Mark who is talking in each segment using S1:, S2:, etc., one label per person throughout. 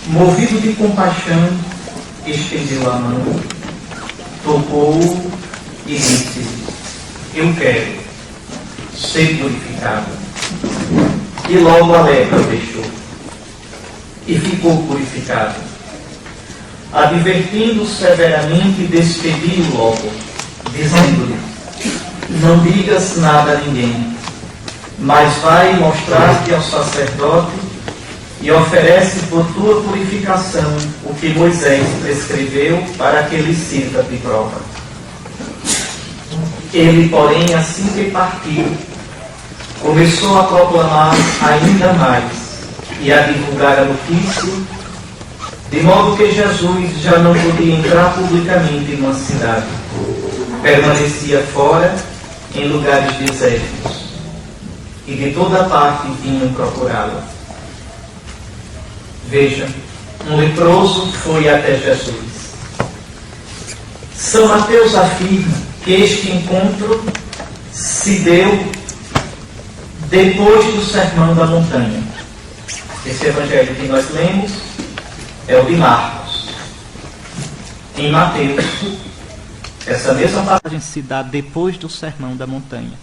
S1: Movido de compaixão, estendeu a mão, tocou-o e disse: eu quero ser purificado. E logo a lepra o deixou, e ficou purificado. Advertindo severamente, despediu logo, dizendo-lhe: não digas nada a ninguém, mas vai mostrar-te ao sacerdote e oferece por tua purificação o que Moisés prescreveu para que ele sirva de prova. Ele, porém, assim que partiu, começou a proclamar ainda mais e a divulgar a notícia, de modo que Jesus já não podia entrar publicamente em uma cidade. Permanecia fora, em lugares desertos, e de toda parte vinham procurá-lo. Veja, um leproso foi até Jesus. São Mateus afirma que este encontro se deu depois do Sermão da Montanha. Esse evangelho que nós lemos é o de Marcos. Em Mateus, essa mesma passagem se dá depois do Sermão da Montanha.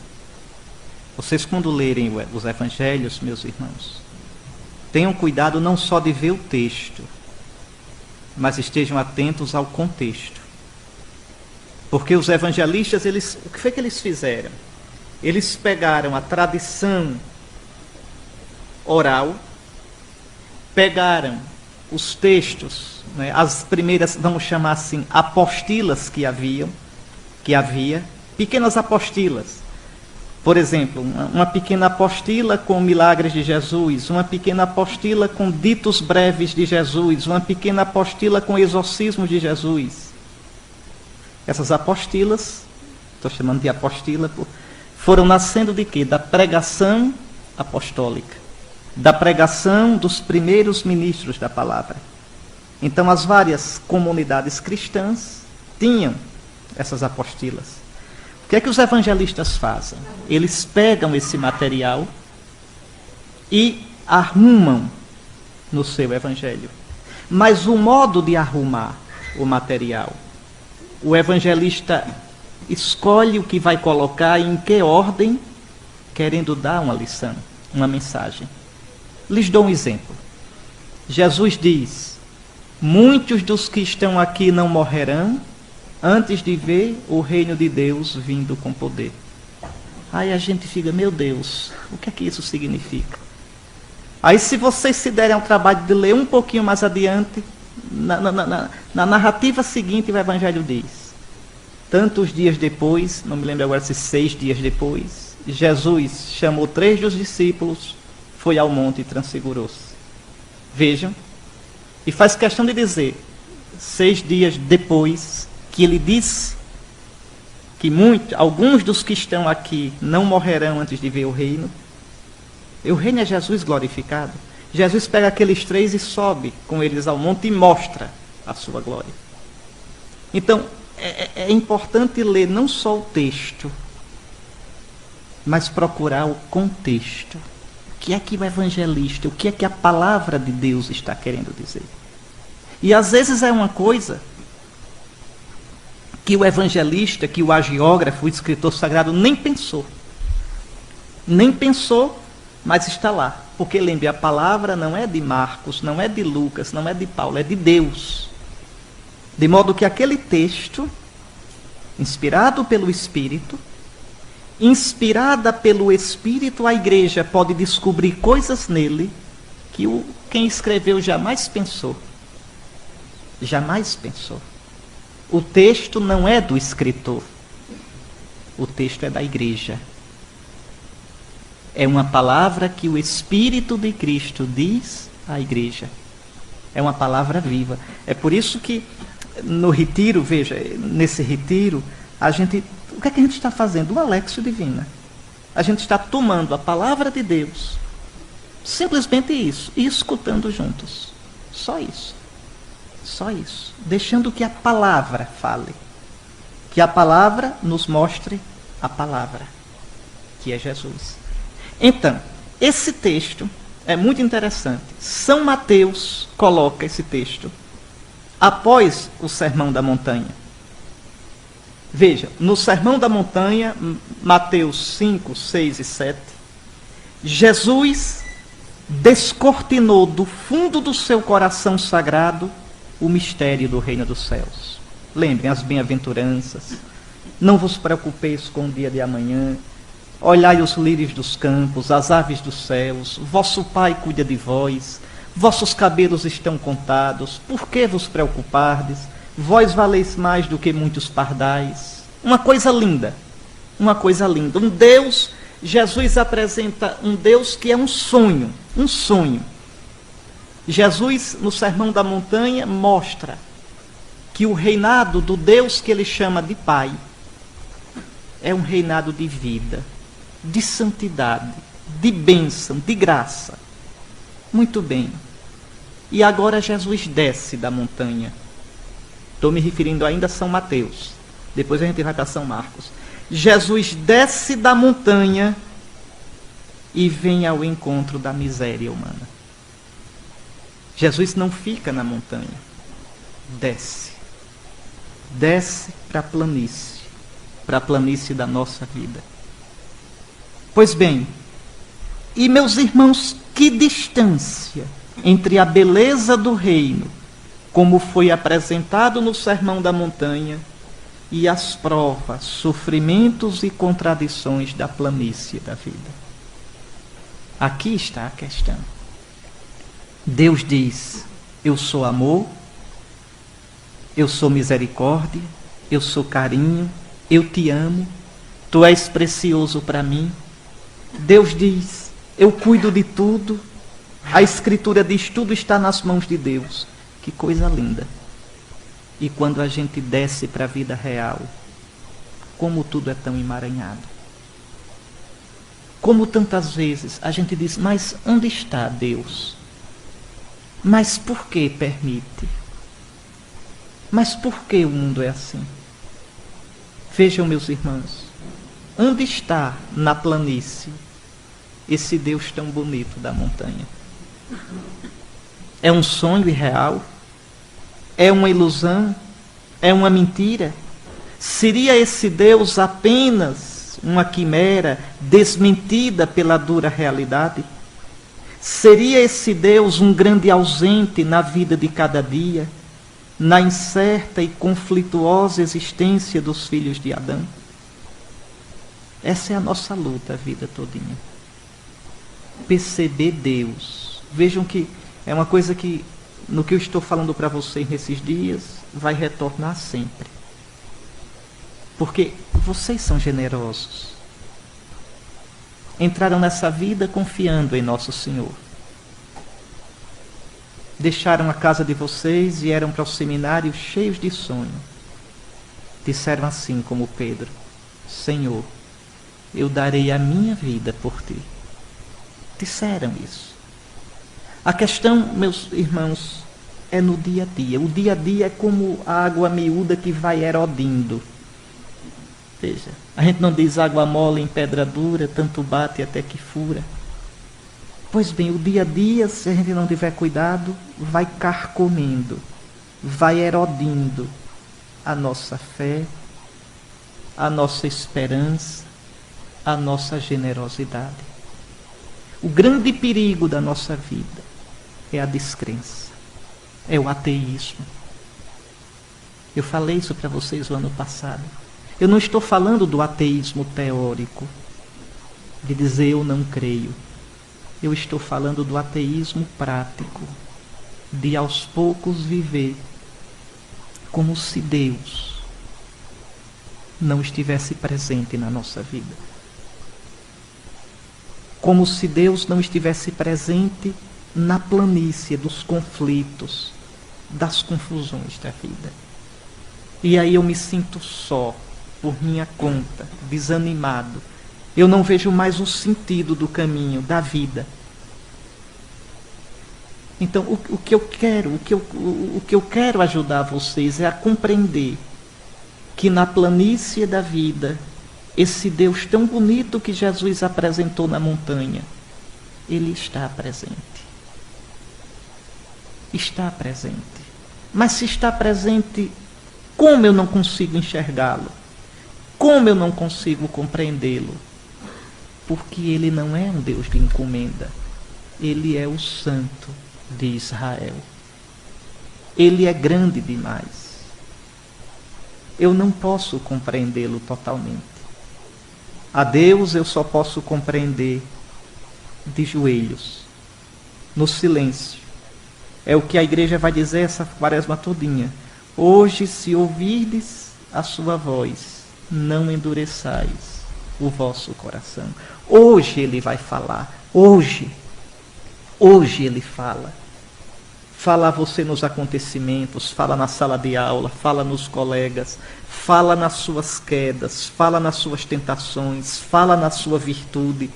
S1: Vocês, quando lerem os evangelhos, meus irmãos, tenham cuidado não só de ver o texto, mas estejam atentos ao contexto. Porque os evangelistas, o que foi que eles fizeram? Eles pegaram a tradição oral, pegaram os textos, né, as primeiras, vamos chamar assim, apostilas que havia, pequenas apostilas. Por exemplo, uma pequena apostila com milagres de Jesus, uma pequena apostila com ditos breves de Jesus, uma pequena apostila com exorcismos de Jesus. Essas apostilas, estou chamando de apostila, foram nascendo de quê? Da pregação apostólica, da pregação dos primeiros ministros da palavra. Então, as várias comunidades cristãs tinham essas apostilas. O que é que os evangelistas fazem? Eles pegam esse material e arrumam no seu evangelho. Mas o modo de arrumar o material, o evangelista escolhe o que vai colocar e em que ordem, querendo dar uma lição, uma mensagem. Lhes dou um exemplo. Jesus diz: muitos dos que estão aqui não morrerão antes de ver o reino de Deus vindo com poder. Aí a gente fica, meu Deus, o que é que isso significa? Aí, se vocês se derem ao trabalho de ler um pouquinho mais adiante, na narrativa seguinte, o Evangelho diz: tantos dias depois, não me lembro agora se 6 dias depois, Jesus chamou 3 dos discípulos, foi ao monte e transfigurou-se. Vejam, e faz questão de dizer, 6 dias depois, que ele disse que alguns dos que estão aqui não morrerão antes de ver o reino. E o reino é Jesus glorificado. Jesus pega aqueles 3 e sobe com eles ao monte e mostra a sua glória. Então, é importante ler não só o texto, mas procurar o contexto. O que é que o evangelista, o que é que a palavra de Deus está querendo dizer? E às vezes é uma coisa que o evangelista, que o agiógrafo, o escritor sagrado nem pensou. Nem pensou, mas está lá. Porque lembre, a palavra não é de Marcos, não é de Lucas, não é de Paulo, é de Deus. De modo que aquele texto, inspirado pelo Espírito, inspirada pelo Espírito, a igreja pode descobrir coisas nele que quem escreveu jamais pensou. Jamais pensou. O texto não é do escritor. O texto é da igreja. É uma palavra que o Espírito de Cristo diz à igreja. É uma palavra viva. É por isso que no retiro, veja, nesse retiro, o que é que a gente está fazendo? Uma Alexio Divina. A gente está tomando a palavra de Deus, simplesmente isso, e escutando juntos. Só isso. Só isso. Deixando que a palavra fale. Que a palavra nos mostre a palavra, que é Jesus. Então, esse texto é muito interessante. São Mateus coloca esse texto após o Sermão da Montanha. Veja, no Sermão da Montanha, Mateus 5, 6 e 7, Jesus descortinou do fundo do seu coração sagrado o mistério do reino dos céus. Lembrem as bem-aventuranças. Não vos preocupeis com o dia de amanhã. Olhai os lírios dos campos, as aves dos céus. Vosso Pai cuida de vós. Vossos cabelos estão contados. Por que vos preocupardes? Vós valeis mais do que muitos pardais. Uma coisa linda. Uma coisa linda. Um Deus, Jesus apresenta um Deus que é um sonho. Um sonho. Jesus, no Sermão da Montanha, mostra que o reinado do Deus que ele chama de Pai é um reinado de vida, de santidade, de bênção, de graça. Muito bem. E agora Jesus desce da montanha. Estou me referindo ainda a São Mateus. Depois a gente vai para São Marcos. Jesus desce da montanha e vem ao encontro da miséria humana. Jesus não fica na montanha. Desce. Desce para a planície da nossa vida. Pois bem, e meus irmãos, que distância entre a beleza do reino, como foi apresentado no Sermão da Montanha, e as provas, sofrimentos e contradições da planície da vida. Aqui está a questão. Deus diz: eu sou amor, eu sou misericórdia, eu sou carinho, eu te amo, tu és precioso para mim. Deus diz: eu cuido de tudo. A Escritura diz: tudo está nas mãos de Deus. Que coisa linda. E quando a gente desce para a vida real, como tudo é tão emaranhado. Como tantas vezes a gente diz: mas onde está Deus? Mas por que permite? Mas por que o mundo é assim? Vejam, meus irmãos, onde está na planície esse Deus tão bonito da montanha? É um sonho irreal? É uma ilusão? É uma mentira? Seria esse Deus apenas uma quimera desmentida pela dura realidade? Seria esse Deus um grande ausente na vida de cada dia, na incerta e conflituosa existência dos filhos de Adão? Essa é a nossa luta a vida todinha. Perceber Deus. Vejam que é uma coisa que, no que eu estou falando para vocês nesses dias, vai retornar sempre. Porque vocês são generosos. Entraram nessa vida confiando em Nosso Senhor. Deixaram a casa de vocês, vieram para o seminário cheios de sonho. Disseram assim como Pedro: Senhor, eu darei a minha vida por ti. Disseram isso. A questão, meus irmãos, é no dia a dia. O dia a dia é como a água miúda que vai erodindo. Veja, a gente não diz água mole em pedra dura, tanto bate até que fura. Pois bem, o dia a dia, se a gente não tiver cuidado, vai carcomendo, vai erodindo a nossa fé, a nossa esperança, a nossa generosidade. O grande perigo da nossa vida é a descrença, é o ateísmo. Eu falei isso para vocês o ano passado. Eu não estou falando do ateísmo teórico, de dizer eu não creio. Eu estou falando do ateísmo prático, de aos poucos viver como se Deus não estivesse presente na nossa vida. Como se Deus não estivesse presente na planície dos conflitos, das confusões da vida. E aí eu me sinto só, por minha conta, desanimado. Eu não vejo mais o sentido do caminho, da vida. Então, o que eu quero ajudar vocês é a compreender que na planície da vida, esse Deus tão bonito que Jesus apresentou na montanha, Ele está presente. Está presente. Mas se está presente, como eu não consigo enxergá-lo? Como eu não consigo compreendê-lo? Porque ele não é um Deus de encomenda. Ele é o Santo de Israel. Ele é grande demais. Eu não posso compreendê-lo totalmente. A Deus eu só posso compreender de joelhos, no silêncio. É o que a igreja vai dizer essa quaresma todinha. Hoje, se ouvirdes a sua voz, não endureçais o vosso coração. Hoje ele vai falar. Hoje ele fala. Fala a você nos acontecimentos, fala na sala de aula, fala nos colegas, fala nas suas quedas, fala nas suas tentações, fala na sua virtude.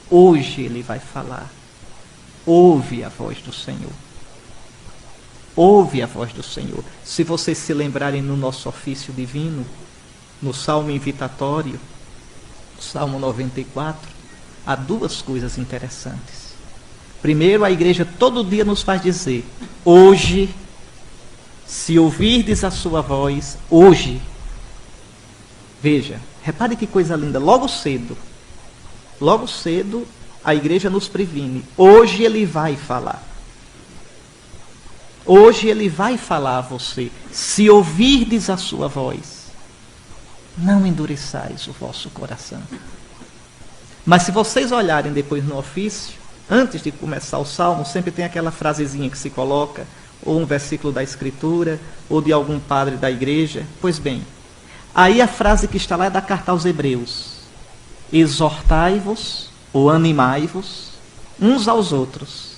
S1: Hoje ele vai falar. Ouve a voz do Senhor. Ouve a voz do Senhor. Se vocês se lembrarem no nosso ofício divino, no Salmo invitatório, Salmo 94, há duas coisas interessantes. Primeiro, a igreja todo dia nos faz dizer: hoje, se ouvirdes a sua voz, hoje. Veja, repare que coisa linda, logo cedo, a igreja nos previne. Hoje ele vai falar. Hoje ele vai falar a você. Se ouvirdes a sua voz, não endureçais o vosso coração. Mas se vocês olharem depois no ofício, antes de começar o salmo, sempre tem aquela frasezinha que se coloca, ou um versículo da Escritura, ou de algum padre da igreja. Pois bem, aí a frase que está lá é da carta aos Hebreus. Exortai-vos, ou animai-vos, uns aos outros,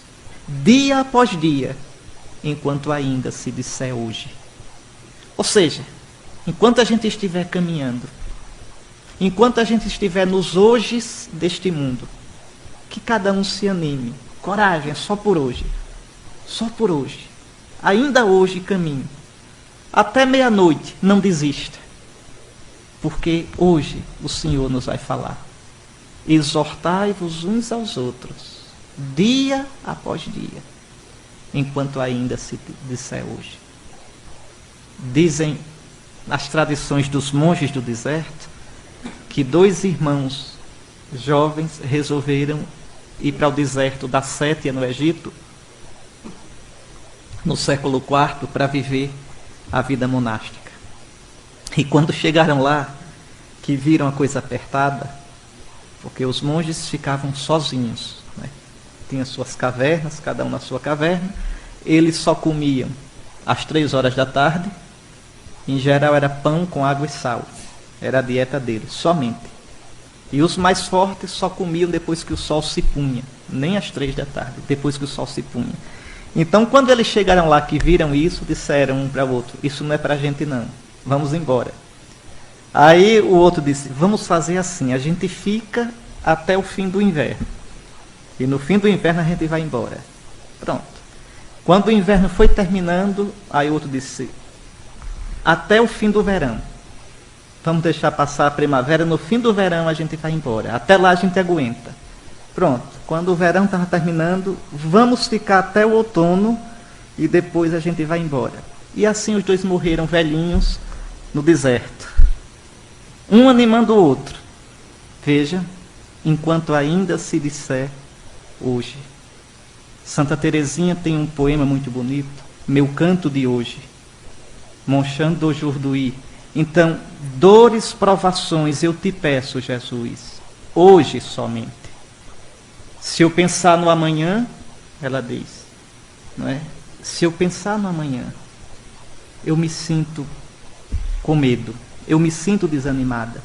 S1: dia após dia, enquanto ainda se disser hoje. Ou seja, enquanto a gente estiver caminhando, enquanto a gente estiver nos hojes deste mundo, que cada um se anime. Coragem, é só por hoje. Só por hoje. Ainda hoje caminhe. Até meia-noite, não desista. Porque hoje o Senhor nos vai falar. Exortai-vos uns aos outros, dia após dia, enquanto ainda se disser hoje. Dizem as tradições dos monges do deserto que dois irmãos jovens resolveram ir para o deserto da Sétia, no Egito, no século IV, para viver a vida monástica. E quando chegaram lá, que viram a coisa apertada, porque os monges ficavam sozinhos, né? Tinham suas cavernas, cada um na sua caverna, eles só comiam às 3 horas da tarde, em geral era pão com água e sal, era a dieta deles, somente. E os mais fortes só comiam depois que o sol se punha, nem às 3 da tarde, depois que o sol se punha. Então, quando eles chegaram lá, que viram isso, disseram um para o outro: isso não é para a gente não, vamos embora. Aí o outro disse: vamos fazer assim, a gente fica até o fim do inverno, e no fim do inverno a gente vai embora. Pronto. Quando o inverno foi terminando, aí o outro disse: até o fim do verão. Vamos deixar passar a primavera, no fim do verão a gente vai embora. Até lá a gente aguenta. Pronto, quando o verão estava terminando, vamos ficar até o outono e depois a gente vai embora. E assim os dois morreram velhinhos no deserto. Um animando o outro. Veja, enquanto ainda se disser hoje. Santa Teresinha tem um poema muito bonito, Meu Canto de Hoje. Mon chant d'aujourd'hui. Então, dores, provações, eu te peço, Jesus, hoje somente. Se eu pensar no amanhã, ela diz, não é? Se eu pensar no amanhã, eu me sinto com medo, eu me sinto desanimada.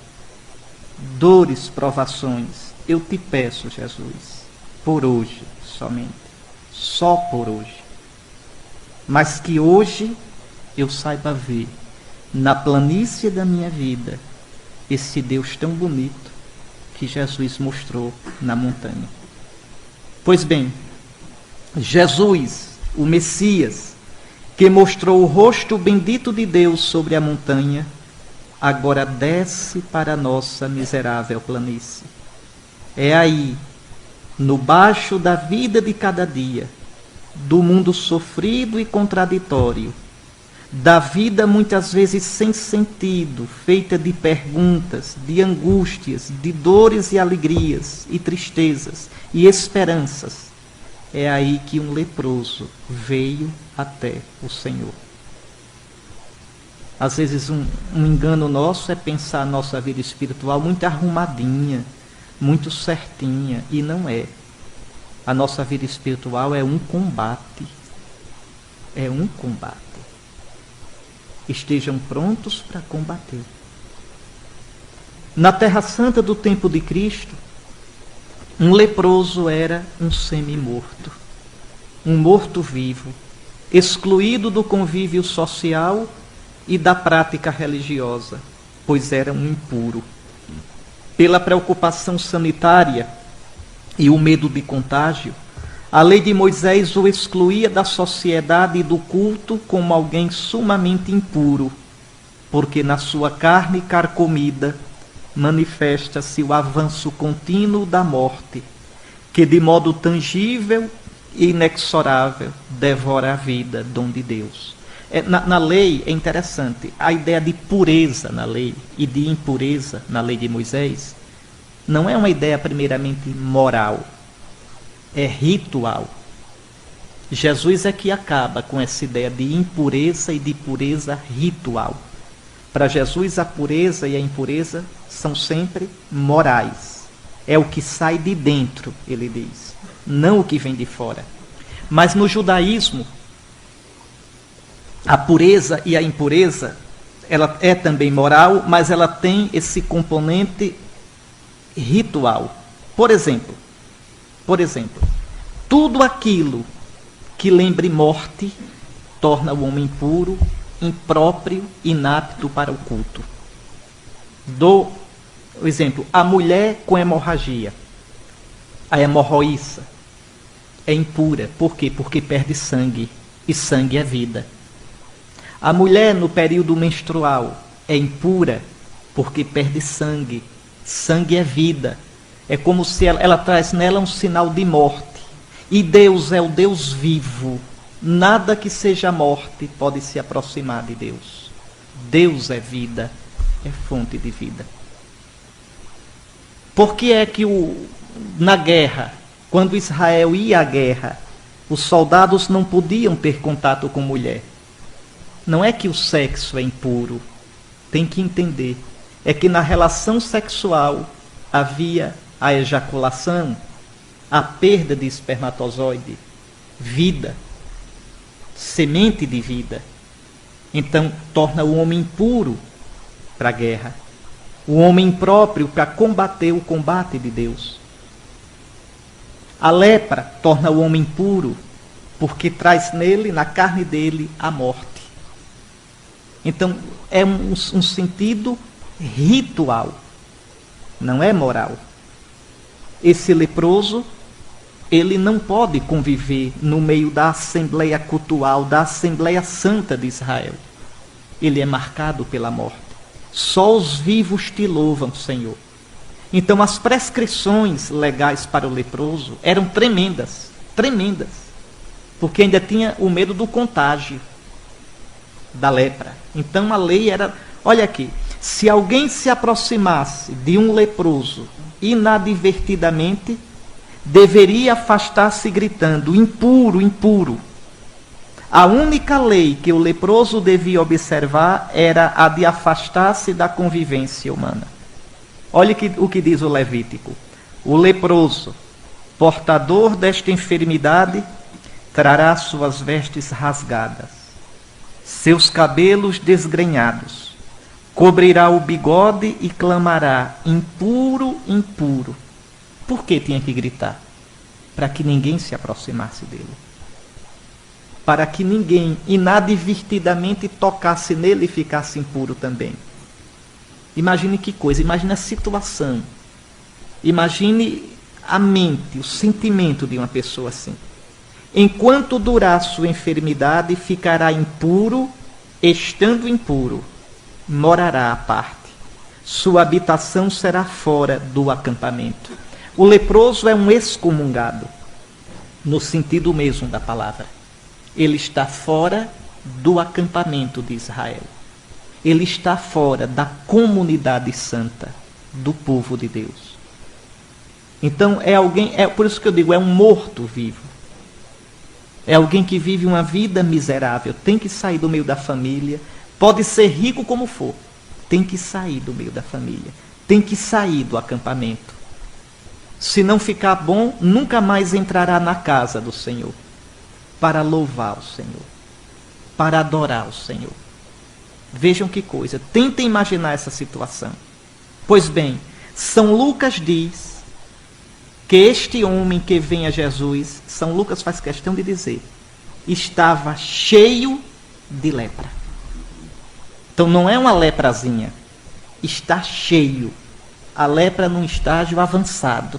S1: Dores, provações, eu te peço, Jesus, por hoje somente, só por hoje. Mas que hoje eu saiba ver na planície da minha vida esse Deus tão bonito que Jesus mostrou na montanha. Pois bem, Jesus, o Messias, que mostrou o rosto bendito de Deus sobre a montanha, agora desce para a nossa miserável planície. É aí no baixo da vida de cada dia, do mundo sofrido e contraditório, da vida muitas vezes sem sentido, feita de perguntas, de angústias, de dores e alegrias, e tristezas, e esperanças, é aí que um leproso veio até o Senhor. Às vezes um engano nosso é pensar a nossa vida espiritual muito arrumadinha, muito certinha, e não é. A nossa vida espiritual é um combate. É um combate. Estejam prontos para combater. Na Terra Santa do tempo de Cristo, um leproso era um semi-morto, um morto-vivo, excluído do convívio social e da prática religiosa, pois era um impuro. Pela preocupação sanitária e o medo de contágio, a lei de Moisés o excluía da sociedade e do culto como alguém sumamente impuro, porque na sua carne carcomida manifesta-se o avanço contínuo da morte, que de modo tangível e inexorável devora a vida, dom de Deus. Na lei é interessante, a ideia de pureza na lei e de impureza na lei de Moisés não é uma ideia primeiramente moral, é ritual. Jesus é que acaba com essa ideia de impureza e de pureza ritual. Para Jesus a pureza e a impureza são sempre morais. É o que sai de dentro, ele diz, não o que vem de fora. Mas no judaísmo, a pureza e a impureza, ela é também moral, mas ela tem esse componente ritual. Por exemplo, tudo aquilo que lembre morte torna o homem impuro, impróprio, inapto para o culto. Dou o exemplo, a mulher com hemorragia, a hemorroíça, é impura. Por quê? Porque perde sangue, e sangue é vida. A mulher no período menstrual é impura porque perde sangue. Sangue é vida. É como se ela traz nela um sinal de morte. E Deus é o Deus vivo. Nada que seja morte pode se aproximar de Deus. Deus é vida, é fonte de vida. Por que é que na guerra, quando Israel ia à guerra, os soldados não podiam ter contato com mulher? Não é que o sexo é impuro, tem que entender. É que na relação sexual havia a ejaculação, a perda de espermatozoide, vida, semente de vida. Então torna o homem impuro para a guerra, o homem impróprio para combater o combate de Deus. A lepra torna o homem impuro porque traz nele, na carne dele, a morte. Então, é um sentido ritual, não é moral. Esse leproso, ele não pode conviver no meio da assembleia cultual, da Assembleia Santa de Israel. Ele é marcado pela morte. Só os vivos te louvam, Senhor. Então, as prescrições legais para o leproso eram tremendas, tremendas, porque ainda tinha o medo do contágio da lepra. Então a lei era, olha aqui, se alguém se aproximasse de um leproso inadvertidamente, deveria afastar-se gritando, impuro, impuro. A única lei que o leproso devia observar era a de afastar-se da convivência humana. Olha o que diz o Levítico. O leproso, portador desta enfermidade, trará suas vestes rasgadas, seus cabelos desgrenhados, cobrirá o bigode e clamará, impuro, impuro. Por que tinha que gritar? Para que ninguém se aproximasse dele. Para que ninguém inadvertidamente tocasse nele e ficasse impuro também. Imagine que coisa, imagine a situação. Imagine a mente, o sentimento de uma pessoa assim. Enquanto durar sua enfermidade, ficará impuro, estando impuro, morará à parte. Sua habitação será fora do acampamento. O leproso é um excomungado, no sentido mesmo da palavra. Ele está fora do acampamento de Israel. Ele está fora da comunidade santa, do povo de Deus. Então é alguém, por isso que eu digo, é um morto-vivo. É alguém que vive uma vida miserável, tem que sair do meio da família, pode ser rico como for, tem que sair do meio da família, tem que sair do acampamento. Se não ficar bom, nunca mais entrará na casa do Senhor, para louvar o Senhor, para adorar o Senhor. Vejam que coisa, tentem imaginar essa situação. Pois bem, São Lucas diz que este homem que vem a Jesus, São Lucas faz questão de dizer, estava cheio de lepra. Então não é uma leprazinha, está cheio. A lepra num estágio avançado.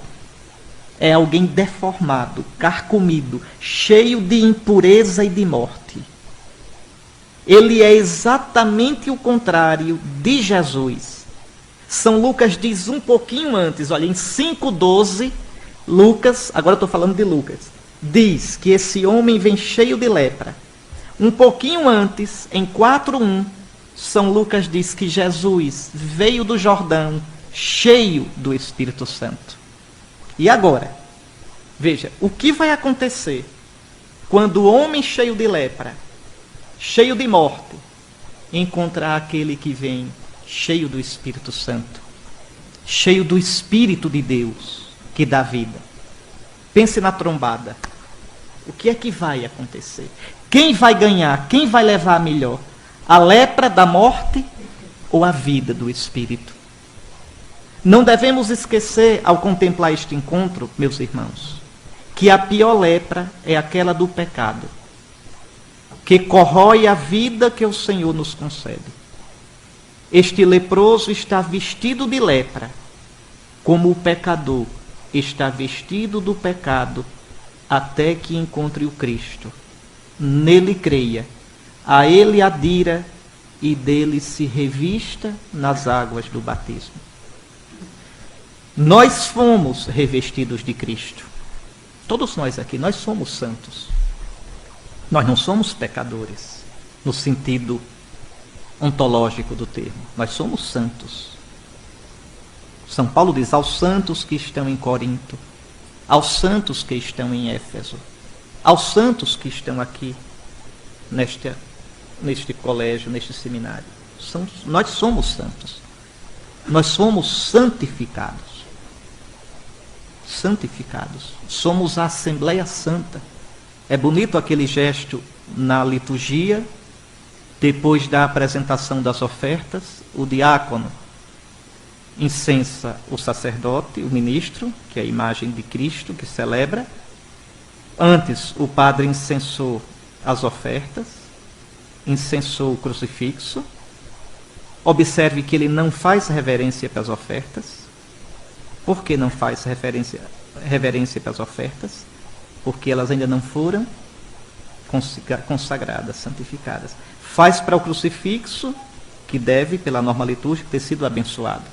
S1: É alguém deformado, carcomido, cheio de impureza e de morte. Ele é exatamente o contrário de Jesus. São Lucas diz um pouquinho antes, olha, em 5,12, Lucas, agora estou falando de Lucas, diz que esse homem vem cheio de lepra. Um pouquinho antes, em 4,1, São Lucas diz que Jesus veio do Jordão cheio do Espírito Santo. E agora, veja, o que vai acontecer quando o homem cheio de lepra, cheio de morte, encontrar aquele que vem cheio do Espírito Santo, cheio do Espírito de Deus, que dá vida? Pense na trombada. O que é que vai acontecer? Quem vai ganhar? Quem vai levar a melhor? A lepra da morte ou a vida do Espírito? Não devemos esquecer, ao contemplar este encontro, meus irmãos, que a pior lepra é aquela do pecado, que corrói a vida que o Senhor nos concede. Este leproso está vestido de lepra, como o pecador está vestido do pecado, até que encontre o Cristo. Nele creia, a ele adira e dele se revista nas águas do batismo. Nós fomos revestidos de Cristo. Todos nós aqui, nós somos santos. Nós não somos pecadores, no sentido ontológico do termo. Nós somos santos. São Paulo diz aos santos que estão em Corinto, aos santos que estão em Éfeso, aos santos que estão aqui neste colégio, neste seminário. Nós somos santos. Nós somos santificados. Santificados. Somos a Assembleia Santa. É bonito aquele gesto na liturgia, depois da apresentação das ofertas, o diácono incensa o sacerdote, o ministro, que é a imagem de Cristo que celebra. Antes, o padre incensou as ofertas, incensou o crucifixo. Observe que ele não faz reverência para as ofertas. Por que não faz reverência para as ofertas? Porque elas ainda não foram consagradas, santificadas. Faz para o crucifixo, que deve, pela norma litúrgica, ter sido abençoado.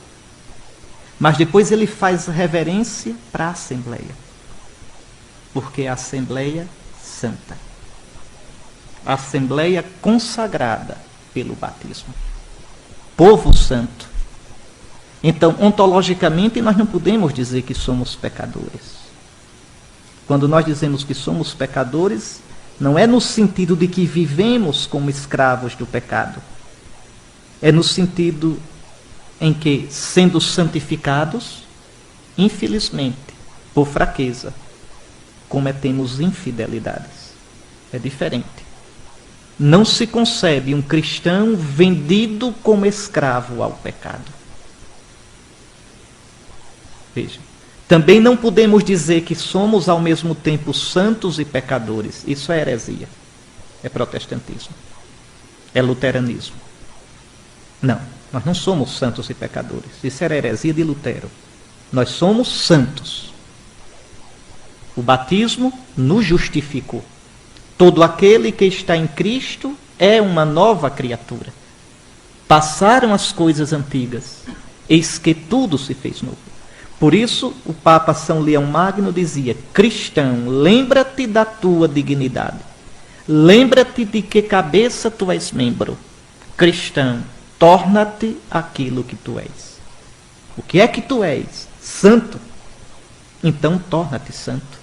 S1: Mas depois ele faz reverência para a Assembleia. Porque é a Assembleia Santa. A Assembleia consagrada pelo batismo. Povo santo. Então, ontologicamente, nós não podemos dizer que somos pecadores. Quando nós dizemos que somos pecadores, não é no sentido de que vivemos como escravos do pecado. É no sentido em que, sendo santificados, infelizmente, por fraqueza, cometemos infidelidades. É diferente. Não se concebe um cristão vendido como escravo ao pecado. Veja, também não podemos dizer que somos ao mesmo tempo santos e pecadores. Isso é heresia. É protestantismo. É luteranismo. Não, nós não somos santos e pecadores. Isso era heresia de Lutero. Nós somos santos. O batismo nos justificou. Todo aquele que está em Cristo é uma nova criatura. Passaram as coisas antigas, eis que tudo se fez novo. Por isso, o Papa São Leão Magno dizia: cristão, lembra-te da tua dignidade. Lembra-te de que cabeça tu és membro. Cristão, torna-te aquilo que tu és. O que é que tu és? Santo. Então, torna-te santo.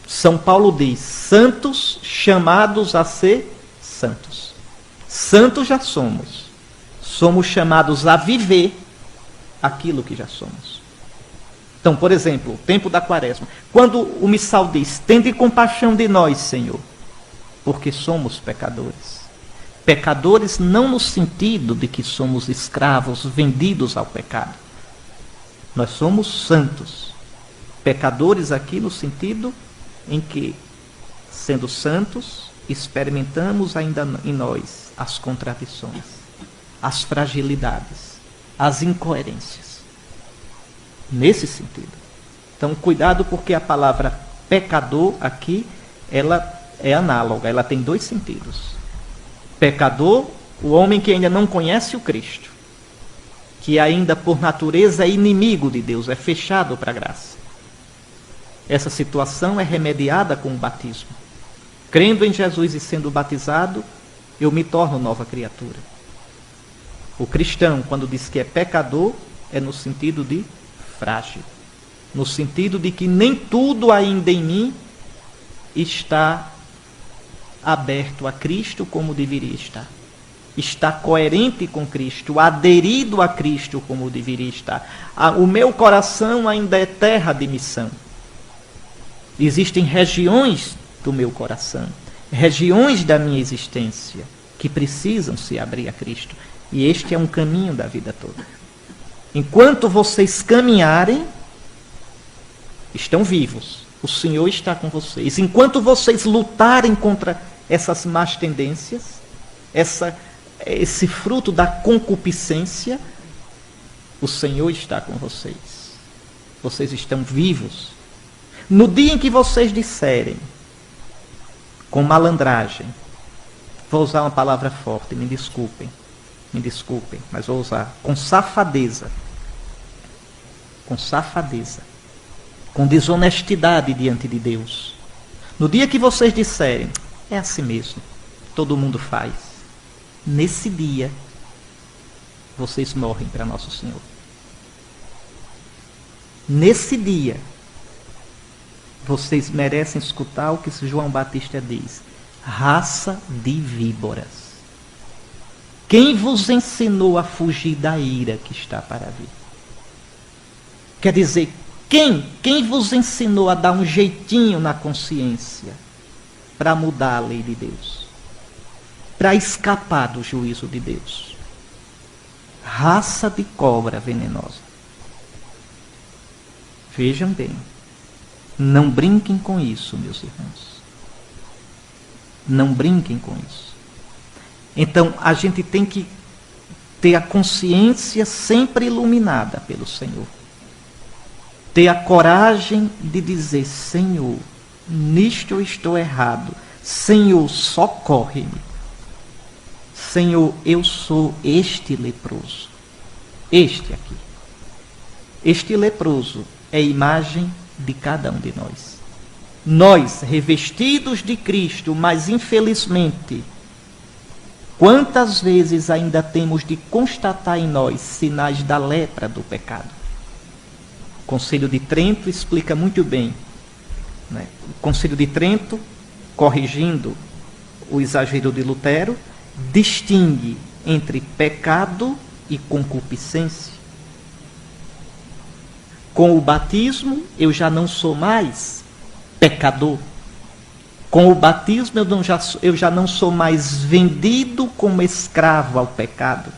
S1: São Paulo diz: santos chamados a ser santos. Santos já somos. Somos chamados a viver aquilo que já somos. Então, por exemplo, o tempo da quaresma. Quando o missal diz: tende compaixão de nós, Senhor, porque somos pecadores. Pecadores não no sentido de que somos escravos vendidos ao pecado. Nós somos santos. Pecadores aqui no sentido em que, sendo santos, experimentamos ainda em nós as contradições, as fragilidades, as incoerências. Nesse sentido. Então, cuidado, porque a palavra pecador aqui, ela é análoga, ela tem dois sentidos. Pecador, o homem que ainda não conhece o Cristo, que ainda por natureza é inimigo de Deus, é fechado para a graça. Essa situação é remediada com o batismo. Crendo em Jesus e sendo batizado, eu me torno nova criatura. O cristão, quando diz que é pecador, é no sentido de frágil, no sentido de que nem tudo ainda em mim está aberto a Cristo como deveria estar. Está coerente com Cristo, aderido a Cristo como deveria estar. O meu coração ainda é terra de missão. Existem regiões do meu coração, regiões da minha existência que precisam se abrir a Cristo. E este é um caminho da vida toda. Enquanto vocês caminharem, estão vivos. O Senhor está com vocês. Enquanto vocês lutarem contra essas más tendências, esse fruto da concupiscência, o Senhor está com vocês. Vocês estão vivos. No dia em que vocês disserem, com malandragem, vou usar uma palavra forte, me desculpem, mas vou usar, com safadeza, com desonestidade diante de Deus. No dia que vocês disserem, é assim mesmo, todo mundo faz, nesse dia, vocês morrem para Nosso Senhor. Nesse dia, vocês merecem escutar o que João Batista diz: raça de víboras. Quem vos ensinou a fugir da ira que está para vir? Quer dizer, quem vos ensinou a dar um jeitinho na consciência para mudar a lei de Deus? Para escapar do juízo de Deus? Raça de cobra venenosa. Vejam bem. Não brinquem com isso, meus irmãos. Não brinquem com isso. Então, a gente tem que ter a consciência sempre iluminada pelo Senhor. Ter a coragem de dizer: Senhor, nisto eu estou errado. Senhor, socorre-me. Senhor, eu sou este leproso. Este aqui. Este leproso é a imagem de cada um de nós. Nós, revestidos de Cristo, mas infelizmente, quantas vezes ainda temos de constatar em nós sinais da lepra do pecado? O Concílio de Trento explica muito bem. Né? O Concílio de Trento, corrigindo o exagero de Lutero, distingue entre pecado e concupiscência. Com o batismo, eu já não sou mais pecador. Com o batismo, eu já não sou mais vendido como escravo ao pecado.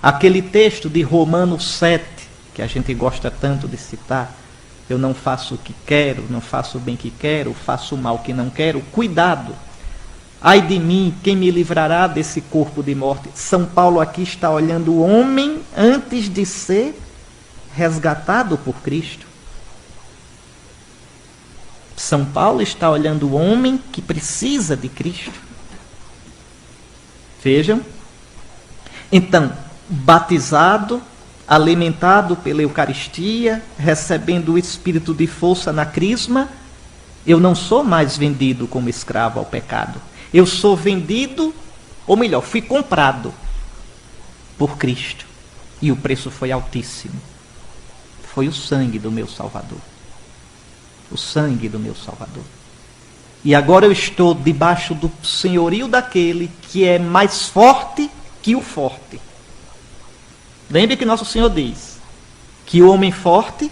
S1: Aquele texto de Romanos 7, que a gente gosta tanto de citar: eu não faço o que quero, não faço o bem que quero, faço o mal que não quero. Cuidado! Ai de mim, quem me livrará desse corpo de morte? São Paulo aqui está olhando o homem antes de ser resgatado por Cristo. São Paulo está olhando o homem que precisa de Cristo. Vejam. Então, batizado, alimentado pela Eucaristia, recebendo o Espírito de força na crisma, eu não sou mais vendido como escravo ao pecado. Eu sou vendido, ou melhor, fui comprado por Cristo. E o preço foi altíssimo. Foi o sangue do meu Salvador. O sangue do meu Salvador. E agora eu estou debaixo do senhorio daquele que é mais forte que o forte. Lembre que nosso Senhor diz que o homem forte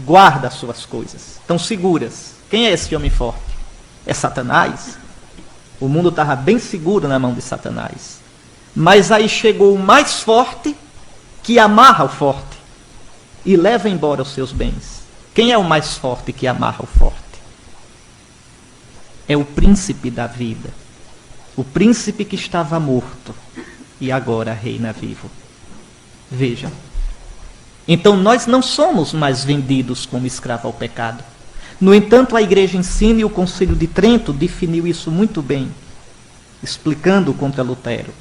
S1: guarda as suas coisas, estão seguras. Quem é esse homem forte? É Satanás. O mundo estava bem seguro na mão de Satanás. Mas aí chegou o mais forte que amarra o forte e leva embora os seus bens. Quem é o mais forte que amarra o forte? É o príncipe da vida. O príncipe que estava morto e agora reina vivo. Vejam. Então nós não somos mais vendidos como escravo ao pecado. No entanto, a igreja ensina, e o Concílio de Trento definiu isso muito bem, explicando contra Lutero.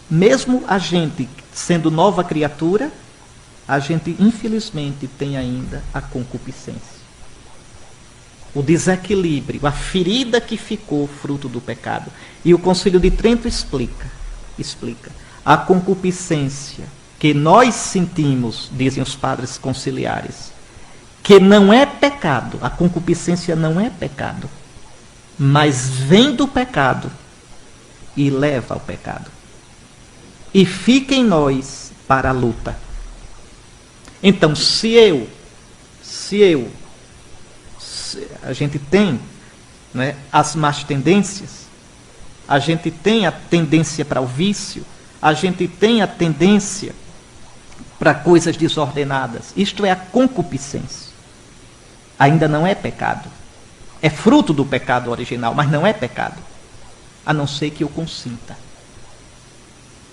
S1: Mesmo a gente sendo nova criatura, a gente infelizmente tem ainda a concupiscência. O desequilíbrio, a ferida que ficou fruto do pecado. E o Concílio de Trento explica. A concupiscência que nós sentimos, dizem os padres conciliares, que não é pecado, a concupiscência não é pecado, mas vem do pecado e leva ao pecado. E fica em nós para a luta. Então, a gente tem, né, as más tendências, a gente tem a tendência para o vício, a gente tem a tendência para coisas desordenadas. Isto é a concupiscência. Ainda não é pecado. É fruto do pecado original, mas não é pecado. A não ser que eu consinta.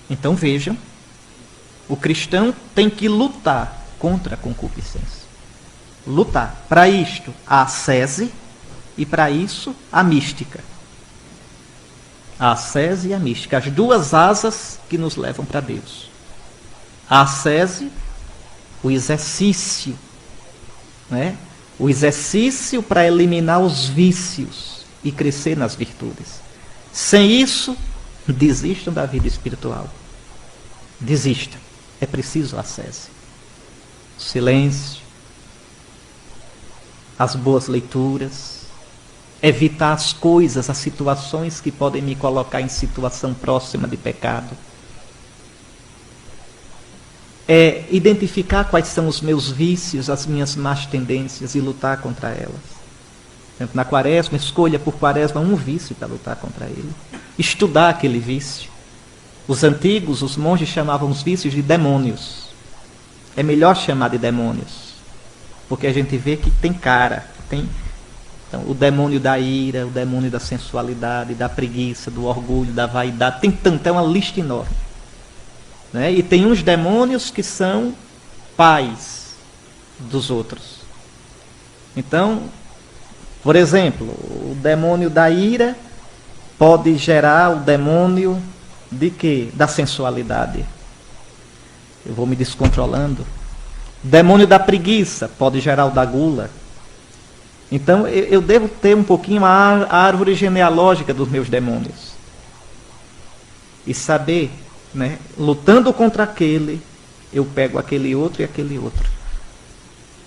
S1: Então vejam, o cristão tem que lutar contra a concupiscência. Lutar. Para isto, a ascese, e para isso, a mística. A ascese e a mística. As duas asas que nos levam para Deus. A ascese, o exercício, né? O exercício para eliminar os vícios e crescer nas virtudes. Sem isso, desistam da vida espiritual. Desistam. É preciso a ascese. O silêncio, as boas leituras, evitar as coisas, as situações que podem me colocar em situação próxima de pecado. É identificar quais são os meus vícios, as minhas más tendências e lutar contra elas. Na quaresma, escolha por quaresma um vício para lutar contra ele. Estudar aquele vício. Os antigos, os monges chamavam os vícios de demônios. É melhor chamar de demônios, porque a gente vê que tem cara. Então, o demônio da ira, o demônio da sensualidade, da preguiça, do orgulho, da vaidade, tem tanto, é uma lista enorme. Né? E tem uns demônios que são pais dos outros. Então, por exemplo, o demônio da ira pode gerar o demônio de quê? Da sensualidade. Eu vou me descontrolando. O demônio da preguiça pode gerar o da gula. Então, eu devo ter um pouquinho a árvore genealógica dos meus demônios. E saber, né, lutando contra aquele, eu pego aquele outro e aquele outro.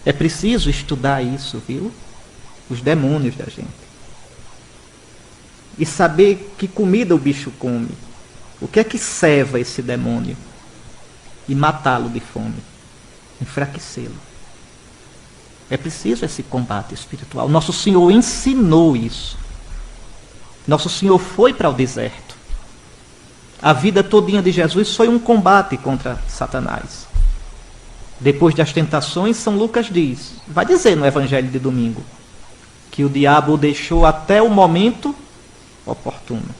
S1: É preciso estudar isso, viu? Os demônios da gente. E saber que comida o bicho come. O que é que ceva esse demônio? E matá-lo de fome. Enfraquecê-lo. É preciso esse combate espiritual. Nosso Senhor ensinou isso. Nosso Senhor foi para o deserto. A vida todinha de Jesus foi um combate contra Satanás. Depois das tentações, São Lucas diz, vai dizer no Evangelho de domingo, que o diabo o deixou até o momento oportuno.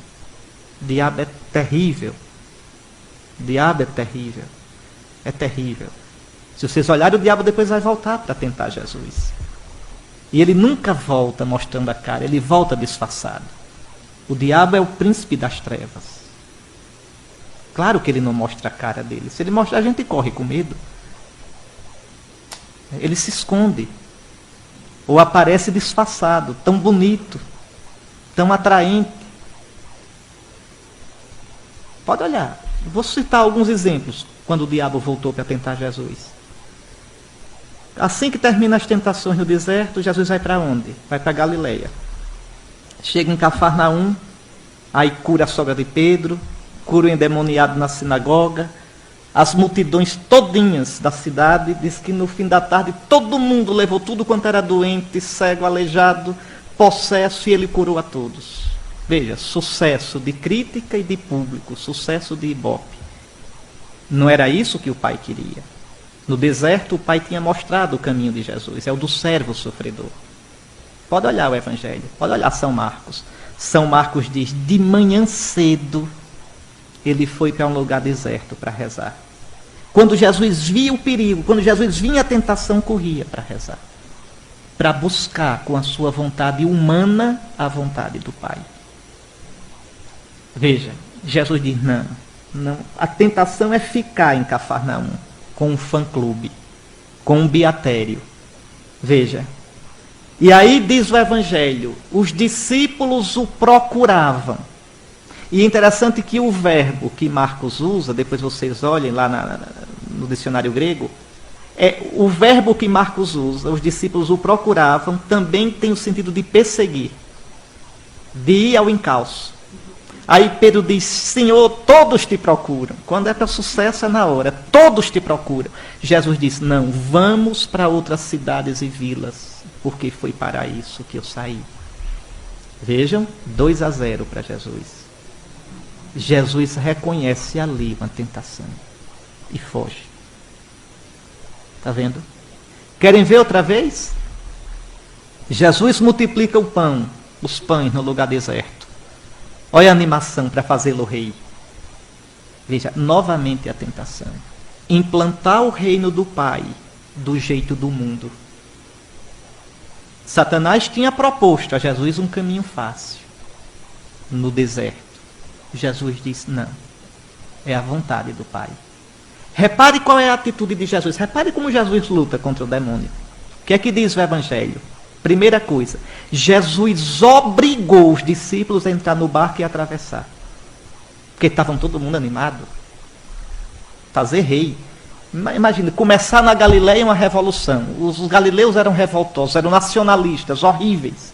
S1: O diabo é terrível. O diabo é terrível. É terrível. Se vocês olharem, o diabo depois vai voltar para tentar Jesus. E ele nunca volta mostrando a cara, ele volta disfarçado. O diabo é o príncipe das trevas. Claro que ele não mostra a cara dele. Se ele mostrar, a gente corre com medo. Ele se esconde. Ou aparece disfarçado, tão bonito, tão atraente. Pode olhar. Vou citar alguns exemplos quando o diabo voltou para tentar Jesus. Assim que termina as tentações no deserto, Jesus vai para onde? Vai para Galileia. Chega em Cafarnaum, aí cura a sogra de Pedro, cura o endemoniado na sinagoga, as multidões todinhas da cidade, diz que no fim da tarde todo mundo levou tudo quanto era doente, cego, aleijado, possesso, e ele curou a todos. Veja, sucesso de crítica e de público, sucesso de ibope. Não era isso que o Pai queria. No deserto o Pai tinha mostrado o caminho de Jesus, é o do servo sofredor. Pode olhar o Evangelho, pode olhar São Marcos. São Marcos diz, de manhã cedo, ele foi para um lugar deserto para rezar. Quando Jesus via o perigo, quando Jesus vinha a tentação, corria para rezar. Para buscar com a sua vontade humana a vontade do Pai. Veja, Jesus diz, não, a tentação é ficar em Cafarnaum, com um fã-clube, com um beatério. Veja, e aí diz o Evangelho, os discípulos o procuravam. E é interessante que o verbo que Marcos usa, depois vocês olhem lá no dicionário grego, o verbo que Marcos usa, os discípulos o procuravam, também tem o sentido de perseguir, de ir ao encalço. Aí Pedro diz, Senhor, todos te procuram. Quando é para sucesso é na hora, todos te procuram. Jesus diz, não, vamos para outras cidades e vilas, porque foi para isso que eu saí. Vejam, 2-0 para Jesus. Jesus reconhece ali uma tentação e foge. Está vendo? Querem ver outra vez? Jesus multiplica o pão, os pães no lugar deserto. Olha a animação para fazê-lo rei. Veja, novamente a tentação. Implantar o reino do Pai do jeito do mundo. Satanás tinha proposto a Jesus um caminho fácil no deserto. Jesus disse, não, é a vontade do Pai. Repare qual é a atitude de Jesus. Repare como Jesus luta contra o demônio. O que é que diz o Evangelho? Primeira coisa, Jesus obrigou os discípulos a entrar no barco e atravessar. Porque estavam todo mundo animado. Fazer rei. Imagina, começar na Galileia uma revolução. Os galileus eram revoltosos, eram nacionalistas, horríveis.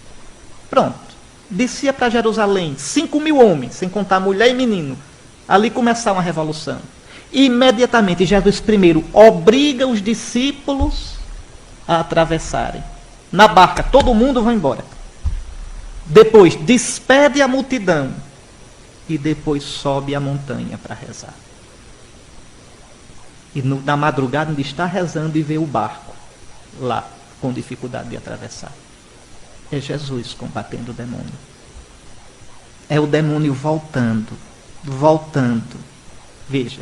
S1: Pronto. Descia para Jerusalém, 5.000 homens, sem contar mulher e menino. Ali começar uma revolução. E imediatamente Jesus primeiro obriga os discípulos a atravessarem. Na barca, todo mundo vai embora. Depois despede a multidão. E depois sobe a montanha para rezar. E na madrugada ele está rezando e vê o barco lá, com dificuldade de atravessar. É Jesus combatendo o demônio. É o demônio voltando. Veja,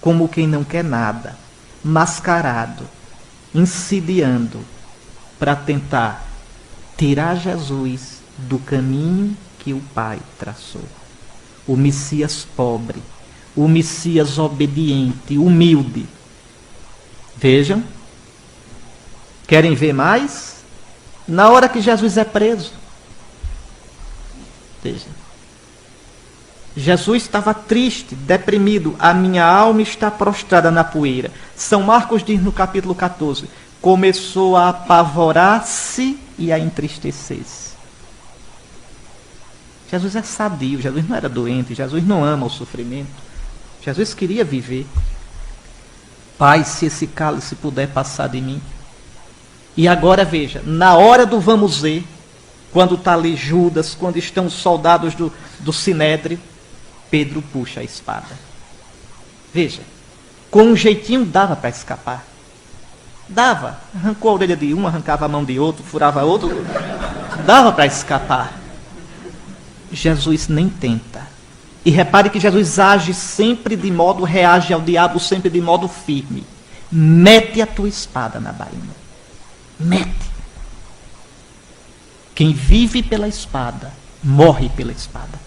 S1: como quem não quer nada, mascarado, insidiando, para tentar tirar Jesus do caminho que o Pai traçou. O Messias pobre, o Messias obediente, humilde. Vejam. Querem ver mais? Na hora que Jesus é preso. Veja. Jesus estava triste, deprimido. A minha alma está prostrada na poeira. São Marcos diz no capítulo 14. Começou a apavorar-se e a entristecer-se. Jesus é sadio, Jesus não era doente, Jesus não ama o sofrimento. Jesus queria viver. Pai, se esse cálice puder passar de mim. E agora veja, na hora do vamos ver, quando está ali Judas, quando estão os soldados do Sinédrio, Pedro puxa a espada. Veja, com um jeitinho dava para escapar. Dava. Arrancou a orelha de um, arrancava a mão de outro, furava outro. Dava para escapar. Jesus nem tenta. E repare que Jesus age sempre de modo, reage ao diabo sempre de modo firme. Mete a tua espada na bainha. Mete. Quem vive pela espada, morre pela espada.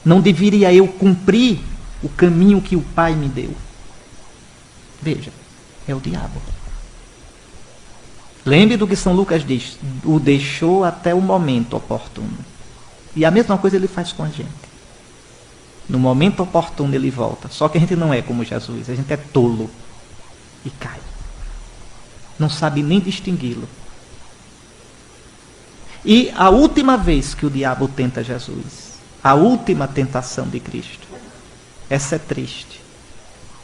S1: Não deveria eu cumprir o caminho que o Pai me deu? Veja, é o diabo. Lembre do que São Lucas diz, o deixou até o momento oportuno. E a mesma coisa ele faz com a gente. No momento oportuno ele volta. Só que a gente não é como Jesus, a gente é tolo e cai. Não sabe nem distingui-lo. E a última vez que o diabo tenta Jesus, a última tentação de Cristo, essa é triste.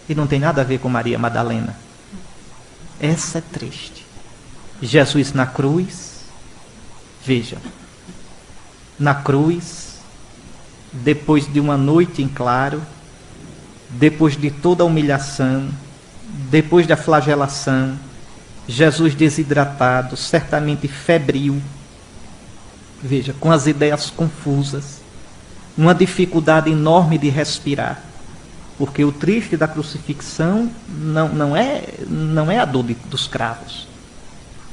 S1: E não tem nada a ver com Maria Madalena. Essa é triste. Jesus na cruz, veja, na cruz, depois de uma noite em claro, depois de toda a humilhação, depois da flagelação, Jesus desidratado, certamente febril, veja, com as ideias confusas, uma dificuldade enorme de respirar, porque o triste da crucifixão não é a dor dos cravos.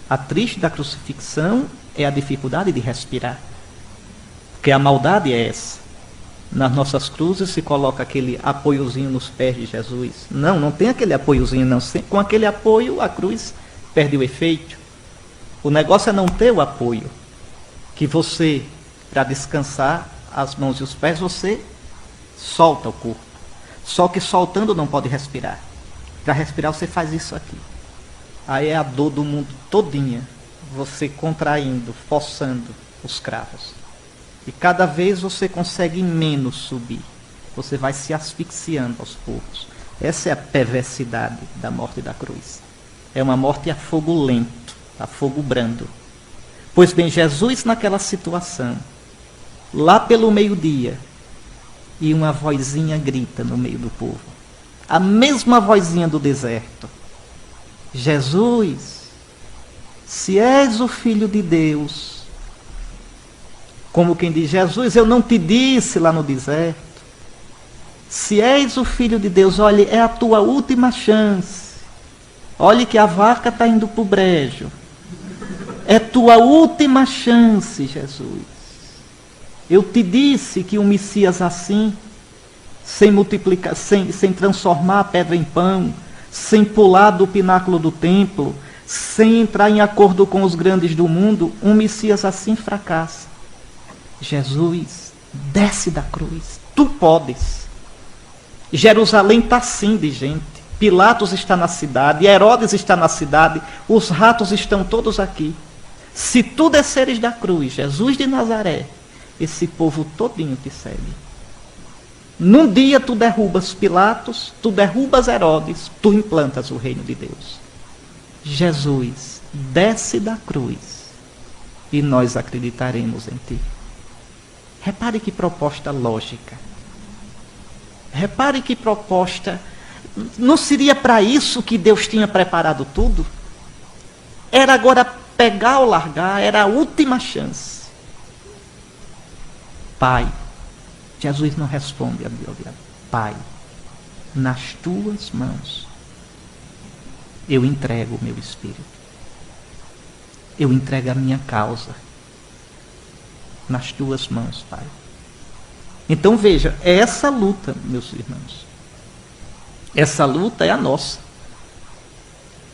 S1: A triste da crucifixão é a dificuldade de respirar, porque a maldade é essa. Nas nossas cruzes se coloca aquele apoiozinho nos pés de Jesus. Não tem aquele apoiozinho, não. Com aquele apoio a cruz perde o efeito. O negócio é não ter o apoio, que você, para descansar as mãos e os pés, você solta o corpo. Só que soltando não pode respirar. Para respirar você faz isso aqui. Aí é a dor do mundo todinha, você contraindo, forçando os cravos. E cada vez você consegue menos subir. Você vai se asfixiando aos poucos. Essa é a perversidade da morte da cruz. É uma morte a fogo lento, a fogo brando. Pois bem, Jesus naquela situação, lá pelo meio-dia, e uma vozinha grita no meio do povo. A mesma vozinha do deserto. Jesus, se és o Filho de Deus, como quem diz, Jesus, eu não te disse lá no deserto, se és o Filho de Deus, olhe, é a tua última chance, olhe que a vaca está indo para o brejo, é tua última chance, Jesus, eu te disse que um Messias assim, sem multiplicar, sem transformar a pedra em pão, sem pular do pináculo do templo, sem entrar em acordo com os grandes do mundo, um Messias assim fracassa. Jesus, desce da cruz, tu podes. Jerusalém está assim de gente, Pilatos está na cidade, Herodes está na cidade, os ratos estão todos aqui. Se tu desceres da cruz, Jesus de Nazaré, esse povo todinho te segue. Num dia tu derrubas Pilatos, tu derrubas Herodes, tu implantas o reino de Deus. Jesus, desce da cruz e nós acreditaremos em ti. Repare que proposta lógica. Repare que proposta. Não seria para isso que Deus tinha preparado tudo? Era agora pegar ou largar, era a última chance. Pai, Jesus não responde ao diabo. Pai, nas tuas mãos eu entrego o meu espírito. Eu entrego a minha causa nas tuas mãos, Pai. Então veja, é essa luta, meus irmãos. Essa luta é a nossa.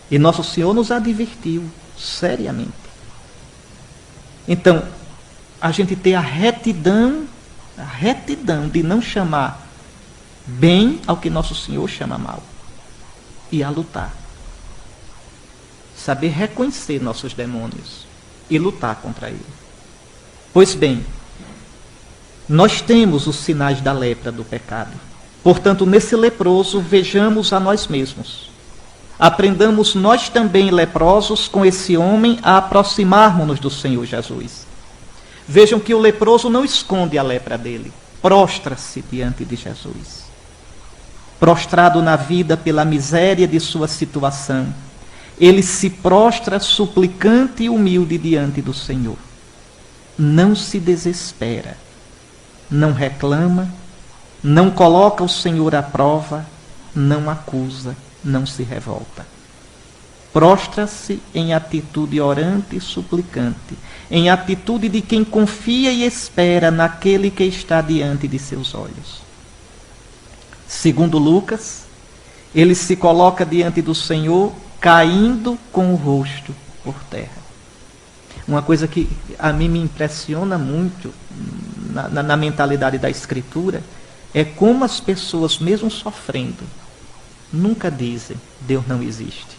S1: E Nosso Senhor nos advertiu seriamente. Então, a gente ter a retidão de não chamar bem ao que Nosso Senhor chama mal. E a lutar. Saber reconhecer nossos demônios e lutar contra ele. Pois bem, nós temos os sinais da lepra do pecado. Portanto, nesse leproso, vejamos a nós mesmos. Aprendamos nós também, leprosos, com esse homem, a aproximarmos-nos do Senhor Jesus. Vejam que o leproso não esconde a lepra dele. Prostra-se diante de Jesus. Prostrado na vida pela miséria de sua situação, ele se prostra suplicante e humilde diante do Senhor. Não se desespera, não reclama, não coloca o Senhor à prova, não acusa, não se revolta. Prostra-se em atitude orante e suplicante, em atitude de quem confia e espera naquele que está diante de seus olhos. Segundo Lucas, ele se coloca diante do Senhor, caindo com o rosto por terra. Uma coisa que a mim me impressiona muito na mentalidade da Escritura é como as pessoas, mesmo sofrendo, nunca dizem, Deus não existe.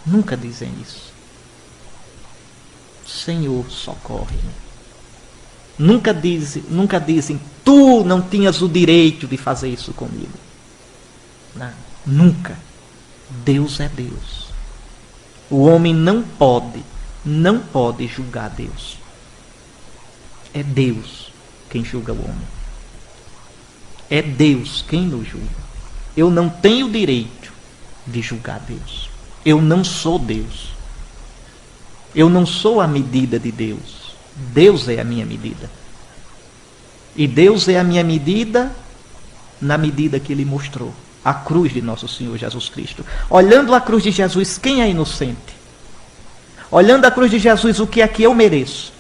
S1: Nunca dizem isso. Senhor, socorre-me. Nunca dizem, tu não tinhas o direito de fazer isso comigo. Não, nunca. Deus é Deus. O homem não pode julgar Deus. É Deus quem julga o homem. É Deus quem nos julga. Eu não tenho direito de julgar Deus. Eu não sou Deus. Eu não sou a medida de Deus. Deus é a minha medida. E Deus é a minha medida na medida que Ele mostrou. A cruz de nosso Senhor Jesus Cristo. Olhando a cruz de Jesus, quem é inocente? Olhando a cruz de Jesus, o que é que eu mereço?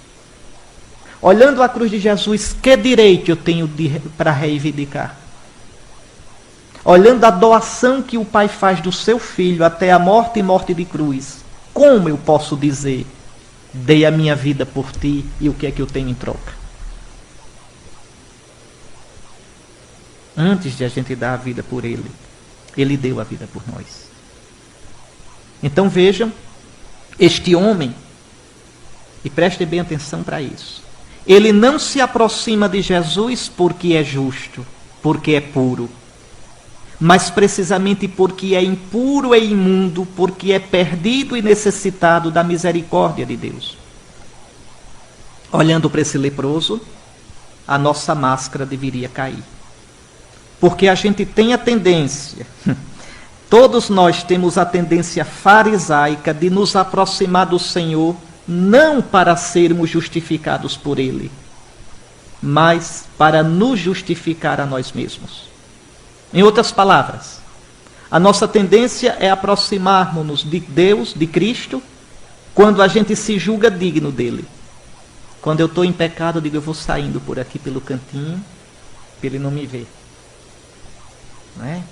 S1: Olhando a cruz de Jesus, que direito eu tenho para reivindicar? Olhando a doação que o Pai faz do seu Filho até a morte e morte de cruz, como eu posso dizer, dei a minha vida por ti e o que é que eu tenho em troca? Antes de a gente dar a vida por Ele, Ele deu a vida por nós. Então vejam, este homem, e prestem bem atenção para isso, ele não se aproxima de Jesus porque é justo, porque é puro, mas precisamente porque é impuro e imundo, porque é perdido e necessitado da misericórdia de Deus. Olhando para esse leproso, a nossa máscara deveria cair. Porque a gente tem a tendência, todos nós temos a tendência farisaica de nos aproximar do Senhor, não para sermos justificados por Ele, mas para nos justificar a nós mesmos. Em outras palavras, a nossa tendência é aproximarmos-nos de Deus, de Cristo, quando a gente se julga digno dele. Quando eu estou em pecado, eu digo, eu vou saindo por aqui pelo cantinho, para ele não me ver. Não é?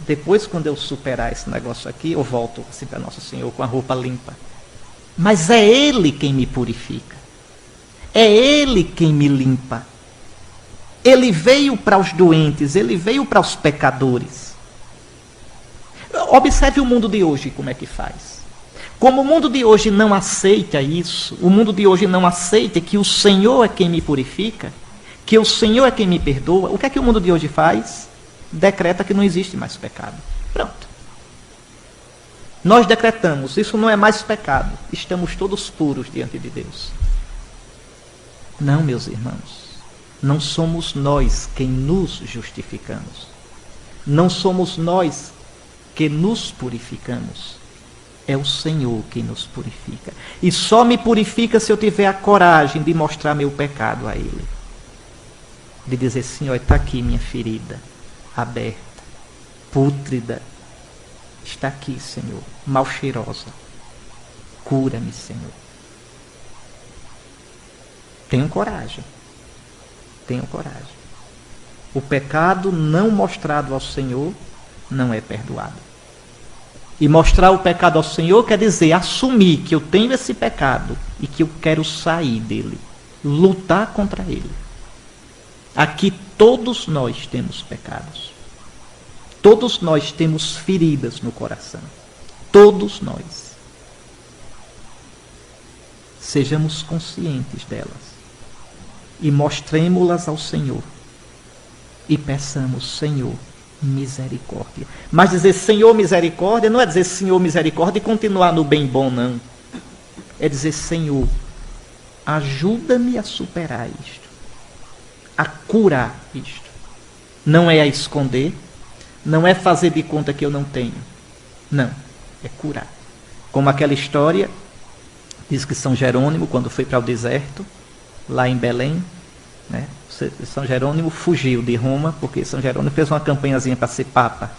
S1: Depois, quando eu superar esse negócio aqui, eu volto assim para Nosso Senhor com a roupa limpa. Mas é Ele quem me purifica. É Ele quem me limpa. Ele veio para os doentes, Ele veio para os pecadores. Observe o mundo de hoje como é que faz. Como o mundo de hoje não aceita isso, o mundo de hoje não aceita que o Senhor é quem me purifica, que o Senhor é quem me perdoa, o que é que o mundo de hoje faz? Decreta que não existe mais pecado. Pronto. Nós decretamos, isso não é mais pecado, estamos todos puros diante de Deus. Não, meus irmãos. Não somos nós quem nos justificamos. Não somos nós que nos purificamos. É o Senhor quem nos purifica. E só me purifica se eu tiver a coragem de mostrar meu pecado a Ele. De dizer assim, olha, está aqui minha ferida, aberta, pútrida. Está aqui, Senhor, mal cheirosa. Cura-me, Senhor. Tenham coragem. Tenham coragem. O pecado não mostrado ao Senhor não é perdoado. E mostrar o pecado ao Senhor quer dizer assumir que eu tenho esse pecado e que eu quero sair dele. Lutar contra ele. Aqui todos nós temos pecados. Todos nós temos feridas no coração. Todos nós. Sejamos conscientes delas. E mostremos-las ao Senhor. E peçamos, Senhor, misericórdia. Mas dizer Senhor misericórdia não é dizer Senhor misericórdia e continuar no bem bom, não. É dizer Senhor, ajuda-me a superar isto. A curar isto. Não é a esconder. Não é fazer de conta que eu não tenho. Não. É curar. Como aquela história, diz que São Jerônimo, quando foi para o deserto, lá em Belém, né? São Jerônimo fugiu de Roma, porque São Jerônimo fez uma campanhazinha para ser papa.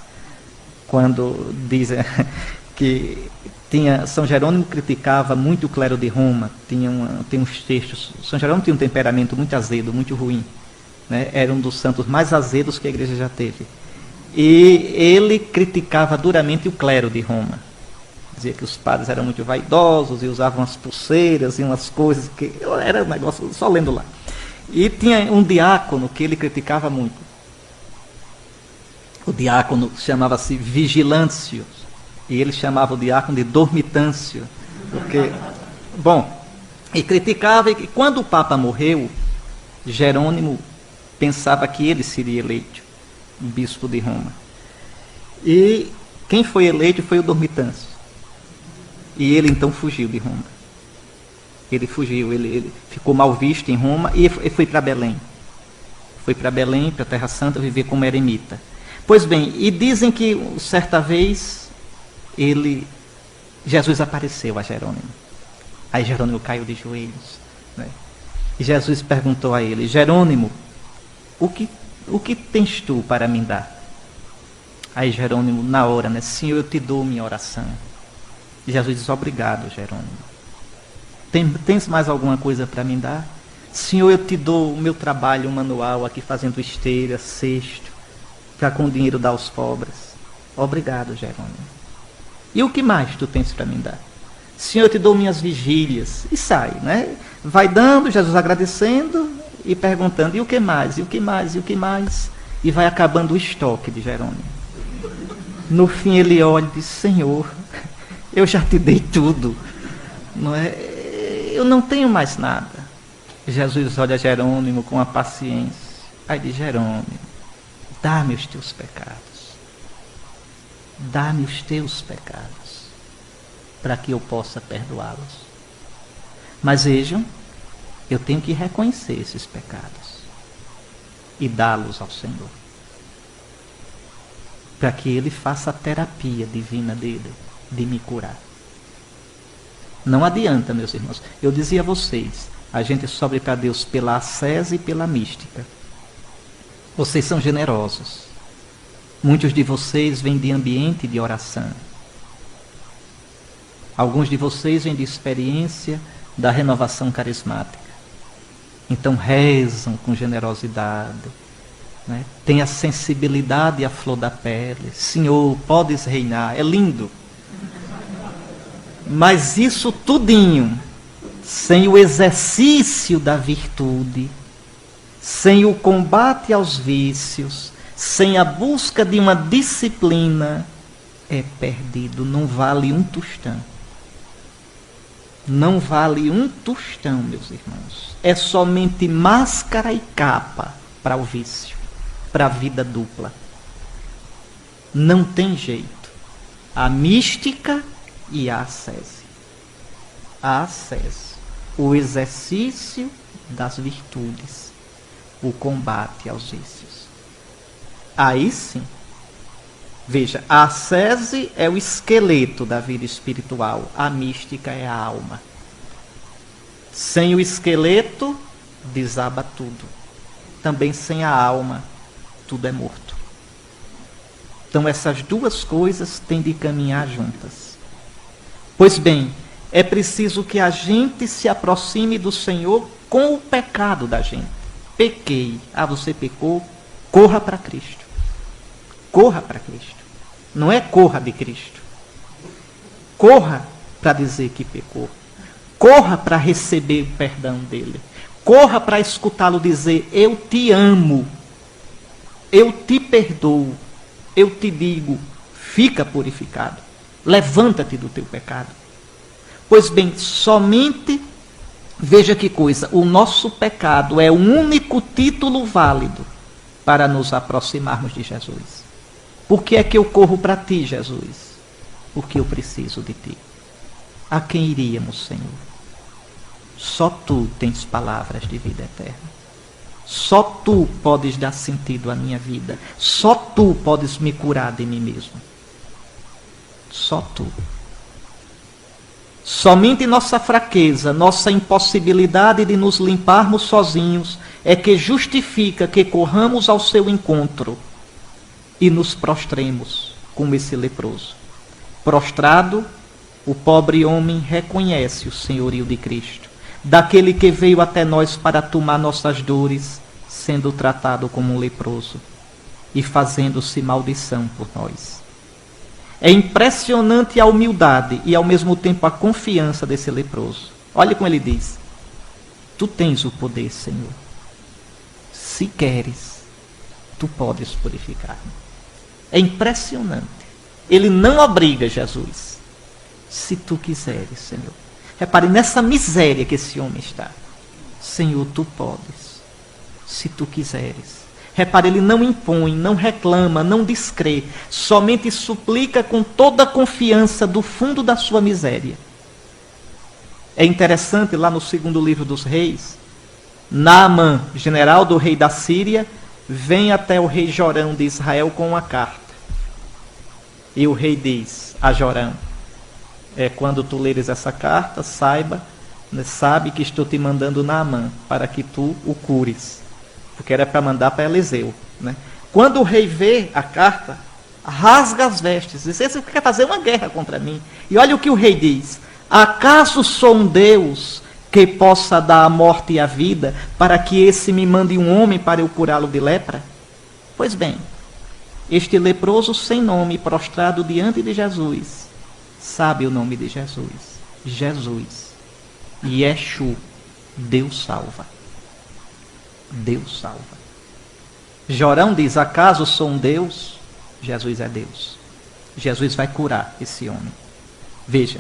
S1: Quando dizem que São Jerônimo criticava muito o clero de Roma, tem uns textos. São Jerônimo tinha um temperamento muito azedo, muito ruim. Né? Era um dos santos mais azedos que a igreja já teve. E ele criticava duramente o clero de Roma. Dizia que os padres eram muito vaidosos e usavam umas pulseiras e umas coisas que... Era um negócio, só lendo lá. E tinha um diácono que ele criticava muito. O diácono chamava-se Vigilâncio. E ele chamava o diácono de Dormitâncio. Porque, bom, e criticava, e quando o Papa morreu, Jerônimo pensava que ele seria eleito bispo de Roma. E quem foi eleito foi o Dormitâncio. E ele então fugiu de Roma. Ele fugiu, ele ficou mal visto em Roma e foi para Belém. Foi para Belém, para a Terra Santa, viver como eremita. Pois bem, e dizem que certa vez Jesus apareceu a Jerônimo. Aí Jerônimo caiu de joelhos, né? E Jesus perguntou a ele: Jerônimo, o que tens tu para me dar? Aí Jerônimo, na hora, né? Senhor, eu te dou minha oração. E Jesus diz: obrigado, Jerônimo. Tens mais alguma coisa para me dar? Senhor, eu te dou o meu trabalho manual aqui fazendo esteira, cesto, para com o dinheiro dar aos pobres. Obrigado, Jerônimo. E o que mais tu tens para me dar? Senhor, eu te dou minhas vigílias. E sai, né? Vai dando, Jesus agradecendo e perguntando: e o que mais? E o que mais? E o que mais? E vai acabando o estoque de Jerônimo. No fim ele olha e diz: Senhor, eu já te dei tudo, não é? Eu não tenho mais nada. Jesus olha Jerônimo com a paciência. Aí diz: Jerônimo, dá-me os teus pecados. Dá-me os teus pecados, para que eu possa perdoá-los. Mas vejam, eu tenho que reconhecer esses pecados e dá-los ao Senhor, para que Ele faça a terapia divina dele, de me curar. Não adianta, meus irmãos. Eu dizia a vocês, a gente sobe para Deus pela ascese e pela mística. Vocês são generosos. Muitos de vocês vêm de ambiente de oração. Alguns de vocês vêm de experiência da renovação carismática. Então rezam com generosidade, né? Tem a sensibilidade à flor da pele. Senhor, podes reinar. É lindo. Mas isso tudinho, sem o exercício da virtude, sem o combate aos vícios, sem a busca de uma disciplina, é perdido, não vale um tostão. Não vale um tostão, meus irmãos. É somente máscara e capa para o vício, para a vida dupla. Não tem jeito. A mística e a ascese. A ascese, o exercício das virtudes, o combate aos vícios. Aí sim. Veja, a ascese é o esqueleto da vida espiritual, a mística é a alma. Sem o esqueleto, desaba tudo. Também sem a alma, tudo é morto. Então essas duas coisas têm de caminhar juntas. Pois bem, é preciso que a gente se aproxime do Senhor com o pecado da gente. Pequei. Ah, você pecou? Corra para Cristo. Corra para Cristo. Não é corra de Cristo. Corra para dizer que pecou. Corra para receber o perdão dele. Corra para escutá-lo dizer: eu te amo. Eu te perdoo. Eu te digo, fica purificado. Levanta-te do teu pecado. Pois bem, somente, veja que coisa, o nosso pecado é o único título válido para nos aproximarmos de Jesus. Por que é que eu corro para ti, Jesus? Porque eu preciso de ti. A quem iríamos, Senhor? Só tu tens palavras de vida eterna. Só tu podes dar sentido à minha vida. Só tu podes me curar de mim mesmo. Só tu. Somente nossa fraqueza, nossa impossibilidade de nos limparmos sozinhos é que justifica que corramos ao seu encontro e nos prostremos como esse leproso. Prostrado, o pobre homem reconhece o senhorio de Cristo, daquele que veio até nós para tomar nossas dores, sendo tratado como um leproso e fazendo-se maldição por nós. É impressionante a humildade e ao mesmo tempo a confiança desse leproso. Olha como ele diz: tu tens o poder, Senhor. Se queres, tu podes purificar-me. É impressionante. Ele não obriga Jesus. Se tu quiseres, Senhor. Repare nessa miséria que esse homem está. Senhor, tu podes. Se tu quiseres. Repare, ele não impõe, não reclama, não descrê. Somente suplica com toda a confiança do fundo da sua miséria. É interessante, lá no 2º livro dos reis, Naamã, general do rei da Síria, vem até o rei Jorão de Israel com uma carta. E o rei diz a Jorão: quando tu leres essa carta, sabe que estou te mandando Naamã, para que tu o cures. Porque era para mandar para Eliseu. Né? Quando o rei vê a carta, rasga as vestes. Diz: você quer fazer uma guerra contra mim? E olha o que o rei diz: acaso sou um Deus que possa dar a morte e a vida, para que esse me mande um homem para eu curá-lo de lepra? Pois bem, este leproso sem nome, prostrado diante de Jesus, sabe o nome de Jesus. Jesus. Yeshu. Deus salva. Deus salva. Jorão diz: acaso sou um Deus? Jesus é Deus. Jesus vai curar esse homem. Veja,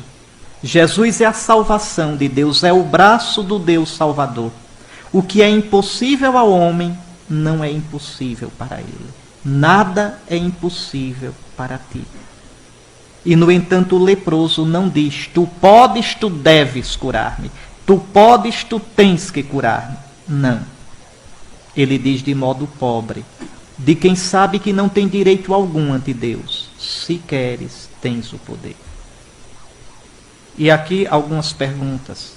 S1: Jesus é a salvação de Deus, é o braço do Deus Salvador. O que é impossível ao homem, não é impossível para ele. Nada é impossível para ti. E, no entanto, o leproso não diz: tu podes, tu deves curar-me. Tu podes, tu tens que curar-me. Não. Ele diz de modo pobre, de quem sabe que não tem direito algum ante Deus: se queres, tens o poder. E aqui algumas perguntas.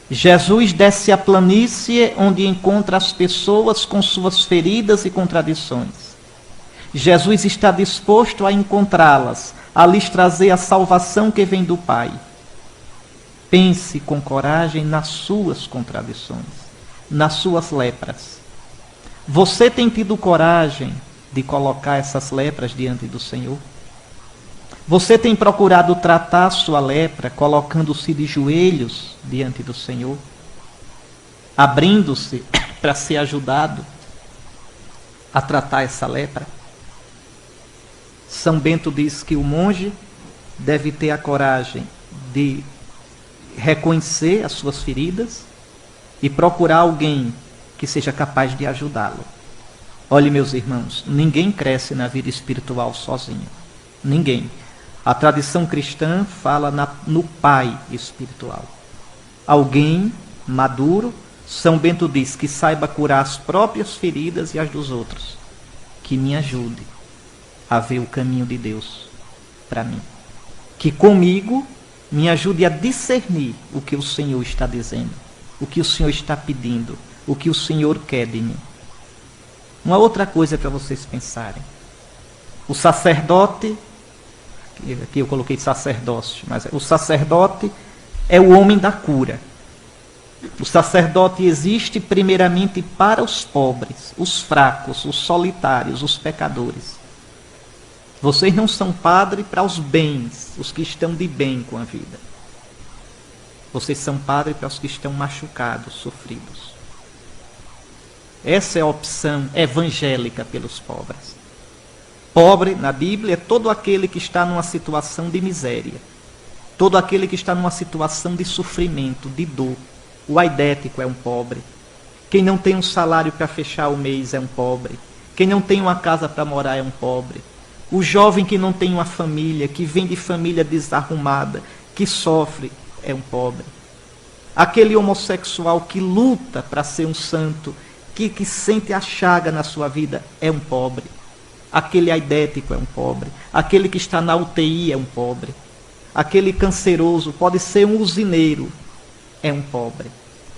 S1: Jesus desce à planície onde encontra as pessoas com suas feridas e contradições. Jesus está disposto a encontrá-las, a lhes trazer a salvação que vem do Pai. Pense com coragem nas suas contradições, nas suas lepras. Você tem tido coragem de colocar essas lepras diante do Senhor? Você tem procurado tratar a sua lepra colocando-se de joelhos diante do Senhor? Abrindo-se para ser ajudado a tratar essa lepra? São Bento diz que o monge deve ter a coragem de reconhecer as suas feridas e procurar alguém que seja capaz de ajudá-lo. Olhe, meus irmãos, ninguém cresce na vida espiritual sozinho. Ninguém. A tradição cristã fala no pai espiritual. Alguém maduro, São Bento diz, que saiba curar as próprias feridas e as dos outros. Que me ajude a ver o caminho de Deus para mim. Que comigo me ajude a discernir o que o Senhor está dizendo, o que o Senhor está pedindo, o que o Senhor quer de mim. Uma outra coisa para vocês pensarem. O sacerdote, aqui eu coloquei sacerdócio, mas o sacerdote é o homem da cura. O sacerdote existe primeiramente para os pobres, os fracos, os solitários, os pecadores. Vocês não são padre para os bens, os que estão de bem com a vida. Vocês são padre para os que estão machucados, sofridos. Essa é a opção evangélica pelos pobres. Pobre, na Bíblia, é todo aquele que está numa situação de miséria. Todo aquele que está numa situação de sofrimento, de dor. O aidético é um pobre. Quem não tem um salário para fechar o mês é um pobre. Quem não tem uma casa para morar é um pobre. O jovem que não tem uma família, que vem de família desarrumada, que sofre, é um pobre. Aquele homossexual que luta para ser um santo, que sente a chaga na sua vida, é um pobre. Aquele aidético é um pobre. Aquele que está na UTI é um pobre. Aquele canceroso, pode ser um usineiro, é um pobre.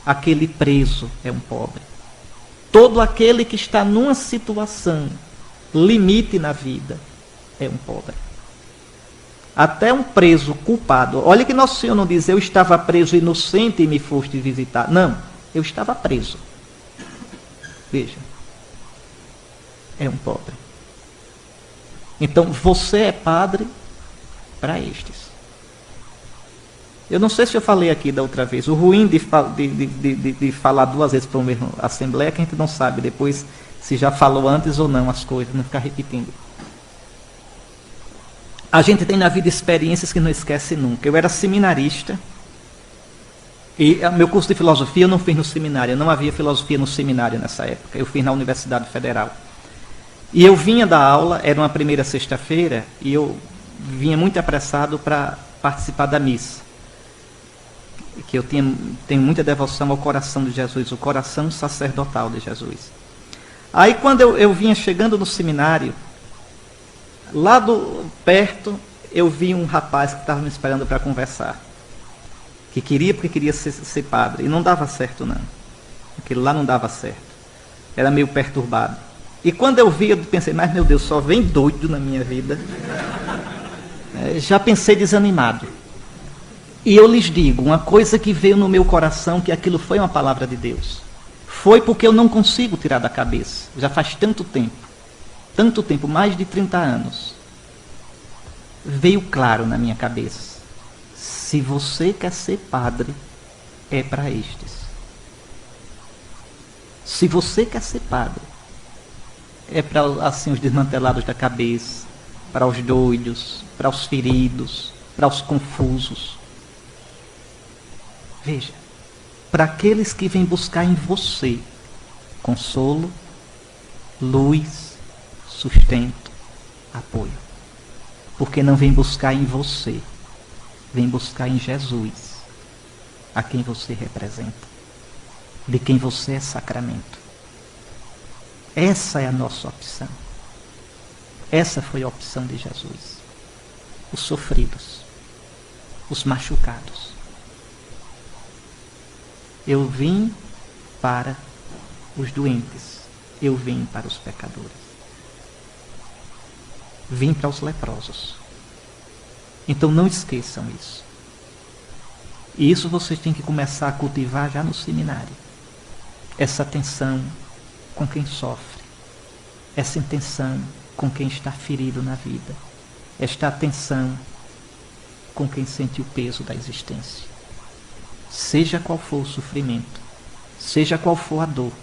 S1: Aquele preso é um pobre. Todo aquele que está numa situação limite na vida é um pobre. Até um preso culpado. Olha que Nosso Senhor não diz: eu estava preso inocente e me foste visitar. Não, eu estava preso. Veja, é um pobre. Então você é padre para estes. Eu não sei se eu falei aqui da outra vez. O ruim de falar duas vezes para uma mesma assembleia é que a gente não sabe depois se já falou antes ou não as coisas, não ficar repetindo. A gente tem na vida experiências que não esquece nunca. Eu era seminarista e meu curso de filosofia eu não fiz no seminário. Não havia filosofia no seminário nessa época. Eu fiz na Universidade Federal. E eu vinha da aula, era uma primeira sexta-feira, e eu vinha muito apressado para participar da missa. Que eu tenho muita devoção ao coração de Jesus, o coração sacerdotal de Jesus. Aí quando eu vinha chegando no seminário, lá perto, eu vi um rapaz que estava me esperando para conversar. Porque queria ser padre. E não dava certo, não. Aquilo lá não dava certo. Era meio perturbado. E quando eu vi, eu pensei, mas meu Deus, só vem doido na minha vida. Já pensei desanimado. E eu lhes digo, uma coisa que veio no meu coração, que aquilo foi uma palavra de Deus. Foi porque eu não consigo tirar da cabeça. Já faz tanto tempo, mais de 30 anos. Veio claro na minha cabeça. Se você quer ser padre, é para estes. Se você quer ser padre, é para assim, os desmantelados da cabeça, para os doidos, para os feridos, para os confusos. Veja, para aqueles que vêm buscar em você consolo, luz, sustento, apoio. Porque não vem buscar em você, vem buscar em Jesus, a quem você representa, de quem você é sacramento. Essa é a nossa opção. Essa foi a opção de Jesus. Os sofridos, os machucados. Eu vim para os doentes, eu vim para os pecadores. Vim para os leprosos. Então não esqueçam isso. E isso vocês têm que começar a cultivar já no seminário. Essa atenção com quem sofre. Essa intenção com quem está ferido na vida. Esta atenção com quem sente o peso da existência. Seja qual for o sofrimento, seja qual for a dor,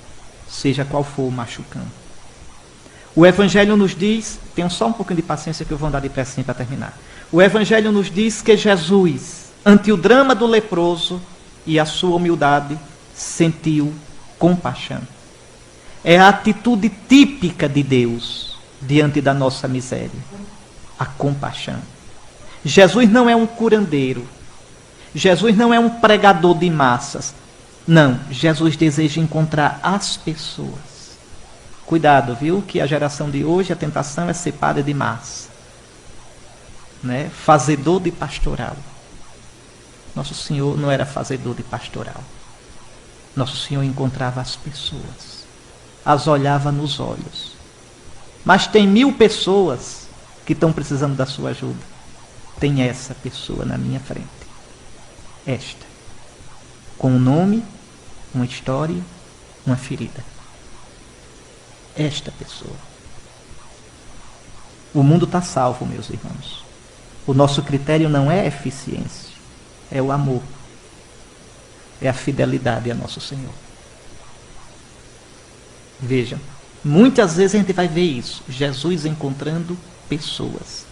S1: seja qual for o machucão. O Evangelho nos diz, tenham só um pouquinho de paciência que eu vou andar depressa para terminar. O Evangelho nos diz que Jesus, ante o drama do leproso e a sua humildade, sentiu compaixão. É a atitude típica de Deus diante da nossa miséria. A compaixão. Jesus não é um curandeiro. Jesus não é um pregador de massas. Não, Jesus deseja encontrar as pessoas. Cuidado, viu? Que a geração de hoje, a tentação é ser padre de massa. Né? Fazedor de pastoral. Nosso Senhor não era fazedor de pastoral. Nosso Senhor encontrava as pessoas. As olhava nos olhos. Mas tem 1000 pessoas que estão precisando da sua ajuda. Tem essa pessoa na minha frente. Esta, com um nome, uma história, uma ferida. Esta pessoa. O mundo está salvo, meus irmãos. O nosso critério não é a eficiência, é o amor. É a fidelidade a nosso Senhor. Vejam, muitas vezes a gente vai ver isso. Jesus encontrando pessoas.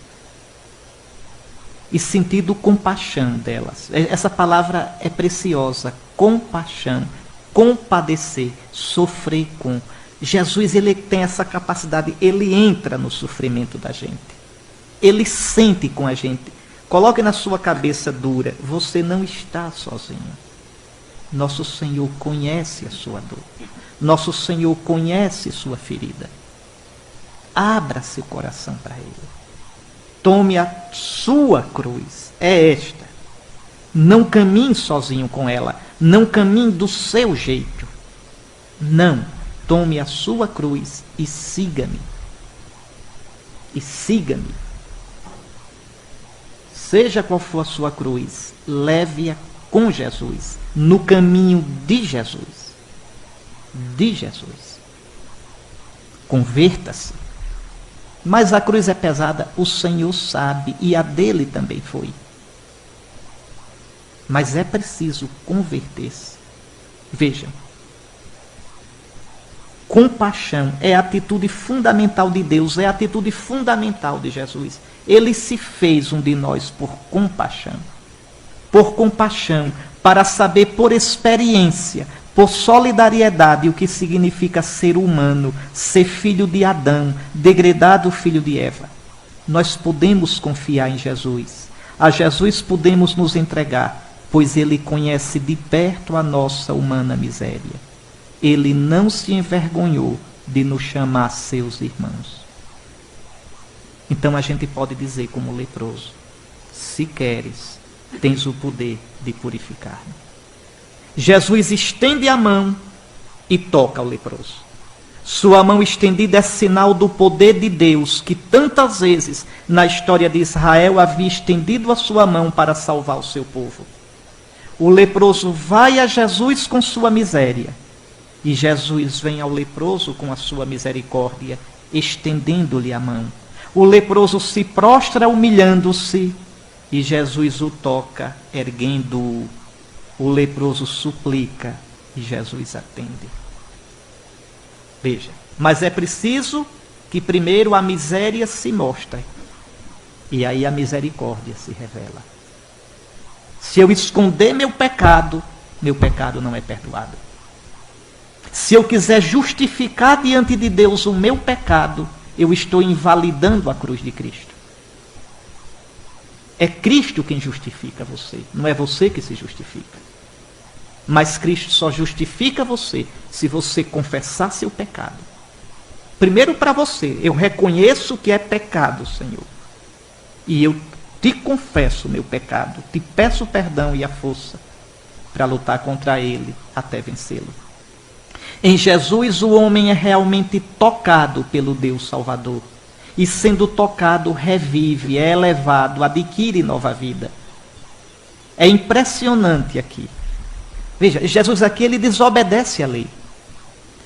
S1: E sentindo compaixão delas. Essa palavra é preciosa. Compaixão. Compadecer. Sofrer com. Jesus, ele tem essa capacidade. Ele entra no sofrimento da gente. Ele sente com a gente. Coloque na sua cabeça dura. Você não está sozinho. Nosso Senhor conhece a sua dor. Nosso Senhor conhece sua ferida. Abra seu coração para Ele. Tome a sua cruz. É esta. Não caminhe sozinho com ela. Não caminhe do seu jeito. Não. Tome a sua cruz e siga-me. E siga-me. Seja qual for a sua cruz, leve-a com Jesus. No caminho de Jesus. De Jesus. Converta-se. Mas a cruz é pesada, o Senhor sabe, e a dele também foi. Mas é preciso converter-se. Vejam, compaixão é a atitude fundamental de Deus, é a atitude fundamental de Jesus. Ele se fez um de nós por compaixão. Por compaixão, para saber por experiência, por solidariedade, o que significa ser humano, ser filho de Adão, degradado filho de Eva. Nós podemos confiar em Jesus. A Jesus podemos nos entregar, pois ele conhece de perto a nossa humana miséria. Ele não se envergonhou de nos chamar seus irmãos. Então a gente pode dizer como leproso: se queres, tens o poder de purificar-me. Jesus estende a mão e toca o leproso. Sua mão estendida é sinal do poder de Deus, que tantas vezes na história de Israel havia estendido a sua mão para salvar o seu povo. O leproso vai a Jesus com sua miséria, e Jesus vem ao leproso com a sua misericórdia, estendendo-lhe a mão. O leproso se prostra humilhando-se, e Jesus o toca, erguendo-o. O leproso suplica, e Jesus atende. Veja, mas é preciso que primeiro a miséria se mostre, e aí a misericórdia se revela. Se eu esconder meu pecado não é perdoado. Se eu quiser justificar diante de Deus o meu pecado, eu estou invalidando a cruz de Cristo. É Cristo quem justifica você, não é você que se justifica. Mas Cristo só justifica você se você confessar seu pecado. Primeiro para você, eu reconheço que é pecado, Senhor. E eu te confesso o meu pecado, te peço perdão e a força para lutar contra ele até vencê-lo. Em Jesus o homem é realmente tocado pelo Deus Salvador. E sendo tocado, revive, é elevado, adquire nova vida. É impressionante aqui. Veja, Jesus aqui ele desobedece à lei.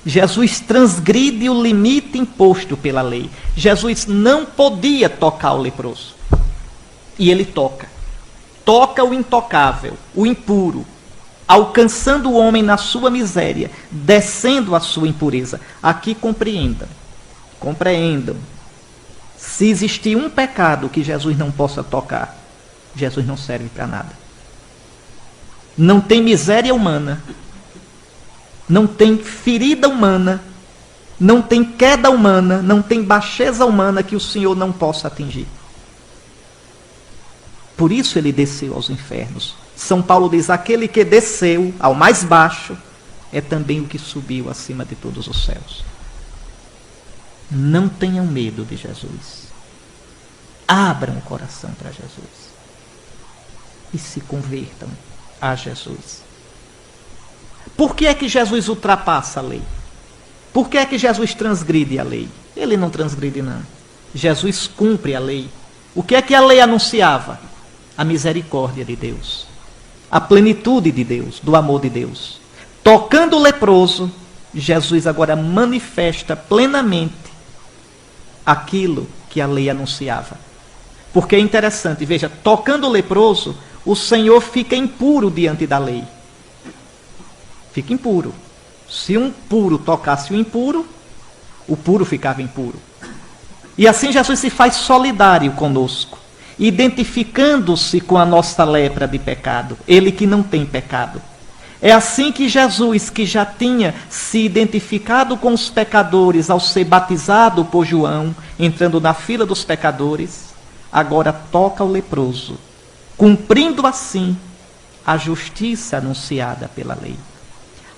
S1: Jesus transgride o limite imposto pela lei. Jesus não podia tocar o leproso. E ele toca. Toca o intocável, o impuro, alcançando o homem na sua miséria, descendo a sua impureza. Aqui compreendam. Se existir um pecado que Jesus não possa tocar, Jesus não serve para nada. Não tem miséria humana, não tem ferida humana, não tem queda humana, não tem baixeza humana que o Senhor não possa atingir. Por isso ele desceu aos infernos. São Paulo diz, aquele que desceu ao mais baixo é também o que subiu acima de todos os céus. Não tenham medo de Jesus. Abram o coração para Jesus. E se convertam a Jesus. Por que é que Jesus ultrapassa a lei? Por que é que Jesus transgride a lei? Ele não transgride, não. Jesus cumpre a lei. O que é que a lei anunciava? A misericórdia de Deus. A plenitude de Deus, do amor de Deus. Tocando o leproso, Jesus agora manifesta plenamente aquilo que a lei anunciava. Porque é interessante, veja, tocando o leproso, o Senhor fica impuro diante da lei. Fica impuro. Se um puro tocasse o impuro, o puro ficava impuro. E assim Jesus se faz solidário conosco, identificando-se com a nossa lepra de pecado, ele que não tem pecado. É assim que Jesus, que já tinha se identificado com os pecadores ao ser batizado por João, entrando na fila dos pecadores, agora toca o leproso, cumprindo assim a justiça anunciada pela lei.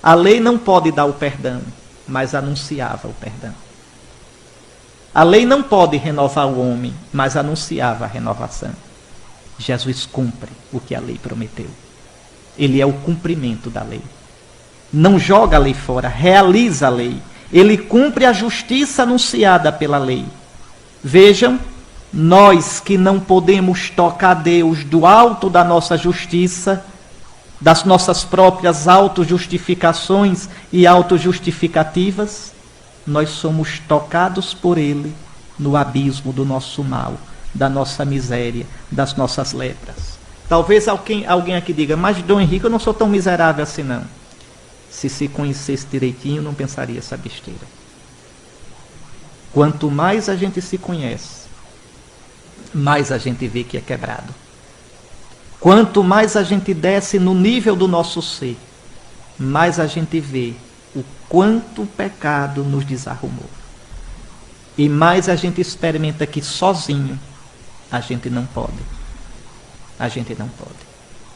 S1: A lei não pode dar o perdão, mas anunciava o perdão. A lei não pode renovar o homem, mas anunciava a renovação. Jesus cumpre o que a lei prometeu. Ele é o cumprimento da lei. Não joga a lei fora, realiza a lei. Ele cumpre a justiça anunciada pela lei. Vejam, nós que não podemos tocar Deus do alto da nossa justiça, das nossas próprias autojustificações e autojustificativas, nós somos tocados por Ele no abismo do nosso mal, da nossa miséria, das nossas lepras. Talvez alguém aqui diga, mas Dom Henrique, eu não sou tão miserável assim não. Se conhecesse direitinho, não pensaria essa besteira. Quanto mais a gente se conhece, mais a gente vê que é quebrado. Quanto mais a gente desce no nível do nosso ser, mais a gente vê o quanto o pecado nos desarrumou. E mais a gente experimenta que sozinho a gente não pode. A gente não pode.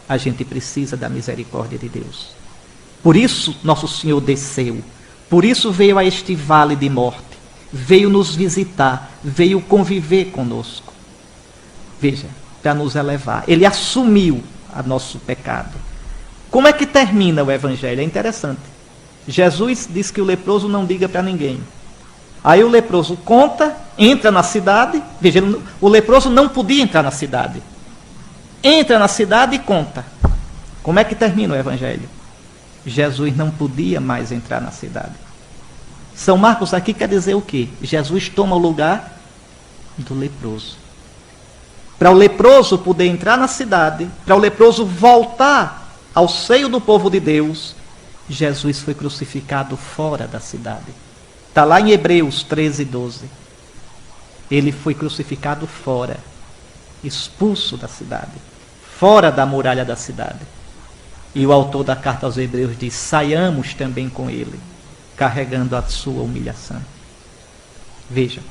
S1: A gente precisa da misericórdia de Deus. Por isso nosso Senhor desceu. Por isso veio a este vale de morte. Veio nos visitar. Veio conviver conosco. Veja, para nos elevar. Ele assumiu o nosso pecado. Como é que termina o Evangelho? É interessante. Jesus diz que o leproso não diga para ninguém. Aí o leproso conta, entra na cidade. Veja, o leproso não podia entrar na cidade. Entra na cidade e conta. Como é que termina o Evangelho? Jesus não podia mais entrar na cidade. São Marcos aqui quer dizer o quê? Jesus toma o lugar do leproso. Para o leproso poder entrar na cidade, para o leproso voltar ao seio do povo de Deus, Jesus foi crucificado fora da cidade. Está lá em Hebreus 13:12. Ele foi crucificado fora, expulso da cidade, fora da muralha da cidade. E o autor da carta aos Hebreus diz, saiamos também com ele, carregando a sua humilhação. Vejam,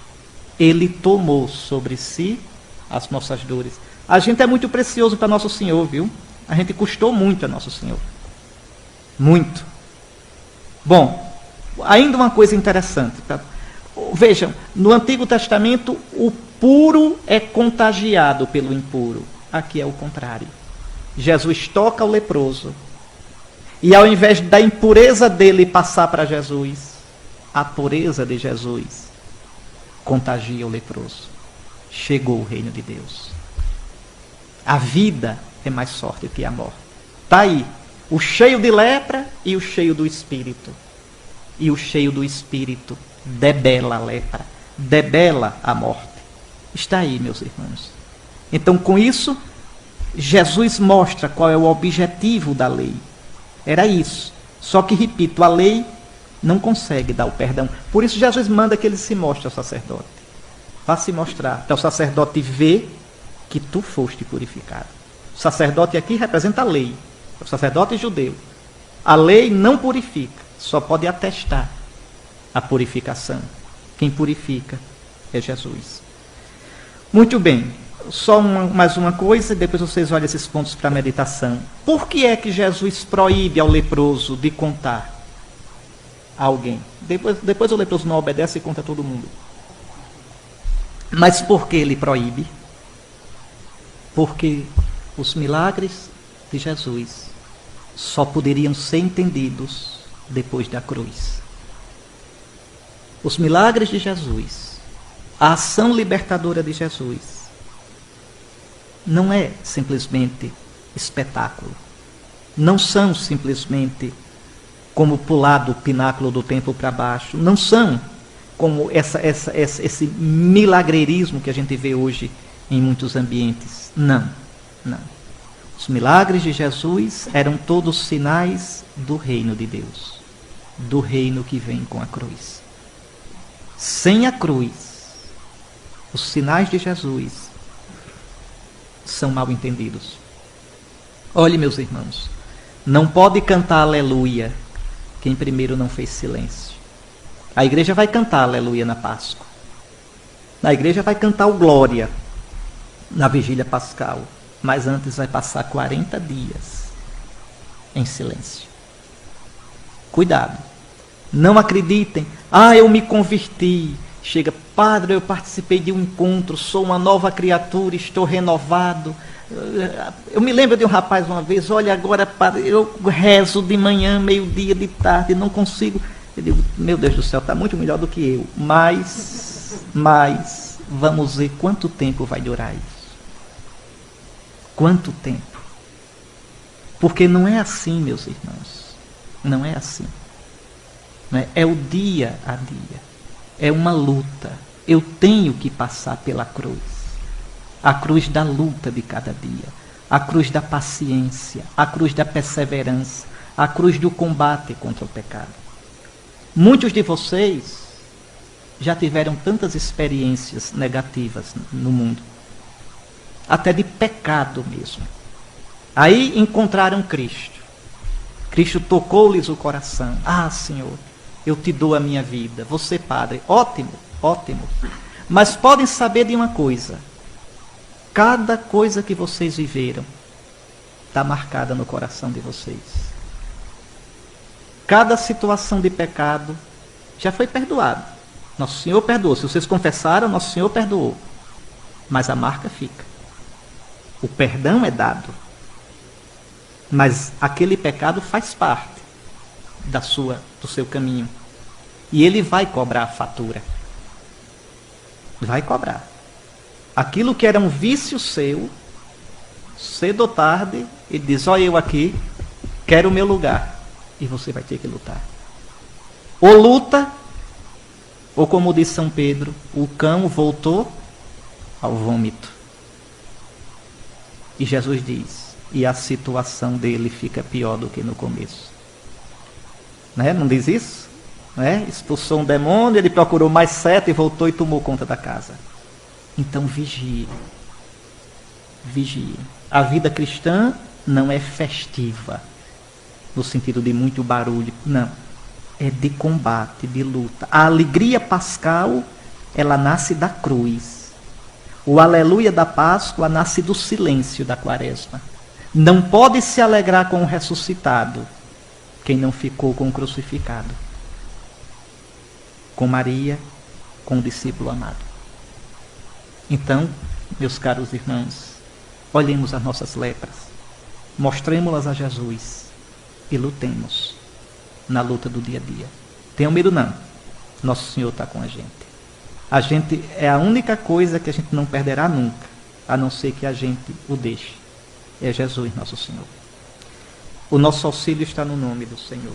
S1: ele tomou sobre si as nossas dores. A gente é muito precioso para Nosso Senhor, viu? A gente custou muito a Nosso Senhor. Muito. Bom, ainda uma coisa interessante. Vejam, no Antigo Testamento, o puro é contagiado pelo impuro. Aqui é o contrário. Jesus toca o leproso. E ao invés da impureza dele passar para Jesus, a pureza de Jesus contagia o leproso. Chegou o reino de Deus. A vida é mais forte que a morte. Está aí. O cheio de lepra e o cheio do Espírito. E o cheio do Espírito debela a lepra, debela a morte. Está aí, meus irmãos. Então, com isso, Jesus mostra qual é o objetivo da lei. Era isso. Só que, repito, a lei não consegue dar o perdão. Por isso, Jesus manda que ele se mostre ao sacerdote. Vá se mostrar, para o sacerdote ver que tu foste purificado. O sacerdote aqui representa a lei. O sacerdote judeu. A lei não purifica, só pode atestar a purificação. Quem purifica é Jesus. Muito bem. Só mais uma coisa, e depois vocês olham esses pontos para a meditação. Por que é que Jesus proíbe ao leproso de contar a alguém? Depois o leproso não obedece e conta a todo mundo. Mas por que ele proíbe? Porque os milagres de Jesus só poderiam ser entendidos depois da cruz. Os milagres de Jesus, a ação libertadora de Jesus, não é simplesmente espetáculo. Não são simplesmente como pular do pináculo do templo para baixo. Não são como esse milagrerismo que a gente vê hoje em muitos ambientes. Não, não. Os milagres de Jesus eram todos sinais do reino de Deus, do reino que vem com a cruz. Sem a cruz, os sinais de Jesus são mal entendidos. Olhe, meus irmãos, não pode cantar aleluia quem primeiro não fez silêncio. A igreja vai cantar aleluia na Páscoa. A igreja vai cantar o glória na vigília pascal. Mas antes vai passar 40 dias em silêncio. Cuidado. Não acreditem. Eu me converti. Chega, padre, eu participei de um encontro, sou uma nova criatura, estou renovado. Eu me lembro de um rapaz uma vez, olha agora, padre, eu rezo de manhã, meio-dia, de tarde, não consigo. Eu digo, meu Deus do céu, está muito melhor do que eu. Mas, vamos ver quanto tempo vai durar isso. Quanto tempo? Porque não é assim, meus irmãos. Não é assim. Não é? É o dia a dia. É uma luta. Eu tenho que passar pela cruz. A cruz da luta de cada dia. A cruz da paciência. A cruz da perseverança. A cruz do combate contra o pecado. Muitos de vocês já tiveram tantas experiências negativas no mundo. Até de pecado mesmo. Aí encontraram Cristo. Cristo tocou-lhes o coração. Ah, Senhor, eu te dou a minha vida. Você, Padre, ótimo, ótimo. Mas podem saber de uma coisa. Cada coisa que vocês viveram está marcada no coração de vocês. Cada situação de pecado já foi perdoado. Nosso Senhor perdoou. Se vocês confessaram, Nosso Senhor perdoou. Mas a marca fica. O perdão é dado. Mas aquele pecado faz parte do seu caminho. E ele vai cobrar a fatura. Vai cobrar. Aquilo que era um vício seu, cedo ou tarde, ele diz, ó, eu aqui, quero o meu lugar. E você vai ter que lutar. Ou luta, ou como diz São Pedro, o cão voltou ao vômito. E Jesus diz, e a situação dele fica pior do que no começo. Né? Não diz isso? Né? Expulsou um demônio, ele procurou mais 7 e voltou e tomou conta da casa. Então vigie. Vigie. A vida cristã não é festiva, no sentido de muito barulho. Não. É de combate, de luta. A alegria pascal, ela nasce da cruz. O aleluia da Páscoa nasce do silêncio da Quaresma. Não pode se alegrar com o ressuscitado quem não ficou com o crucificado. Com Maria, com o discípulo amado. Então, meus caros irmãos, olhemos as nossas lepras, mostremos-las a Jesus e lutemos na luta do dia a dia. Tenham medo não, Nosso Senhor está com a gente. A gente é a única coisa que a gente não perderá nunca, a não ser que a gente o deixe. É Jesus, nosso Senhor. O nosso auxílio está no nome do Senhor.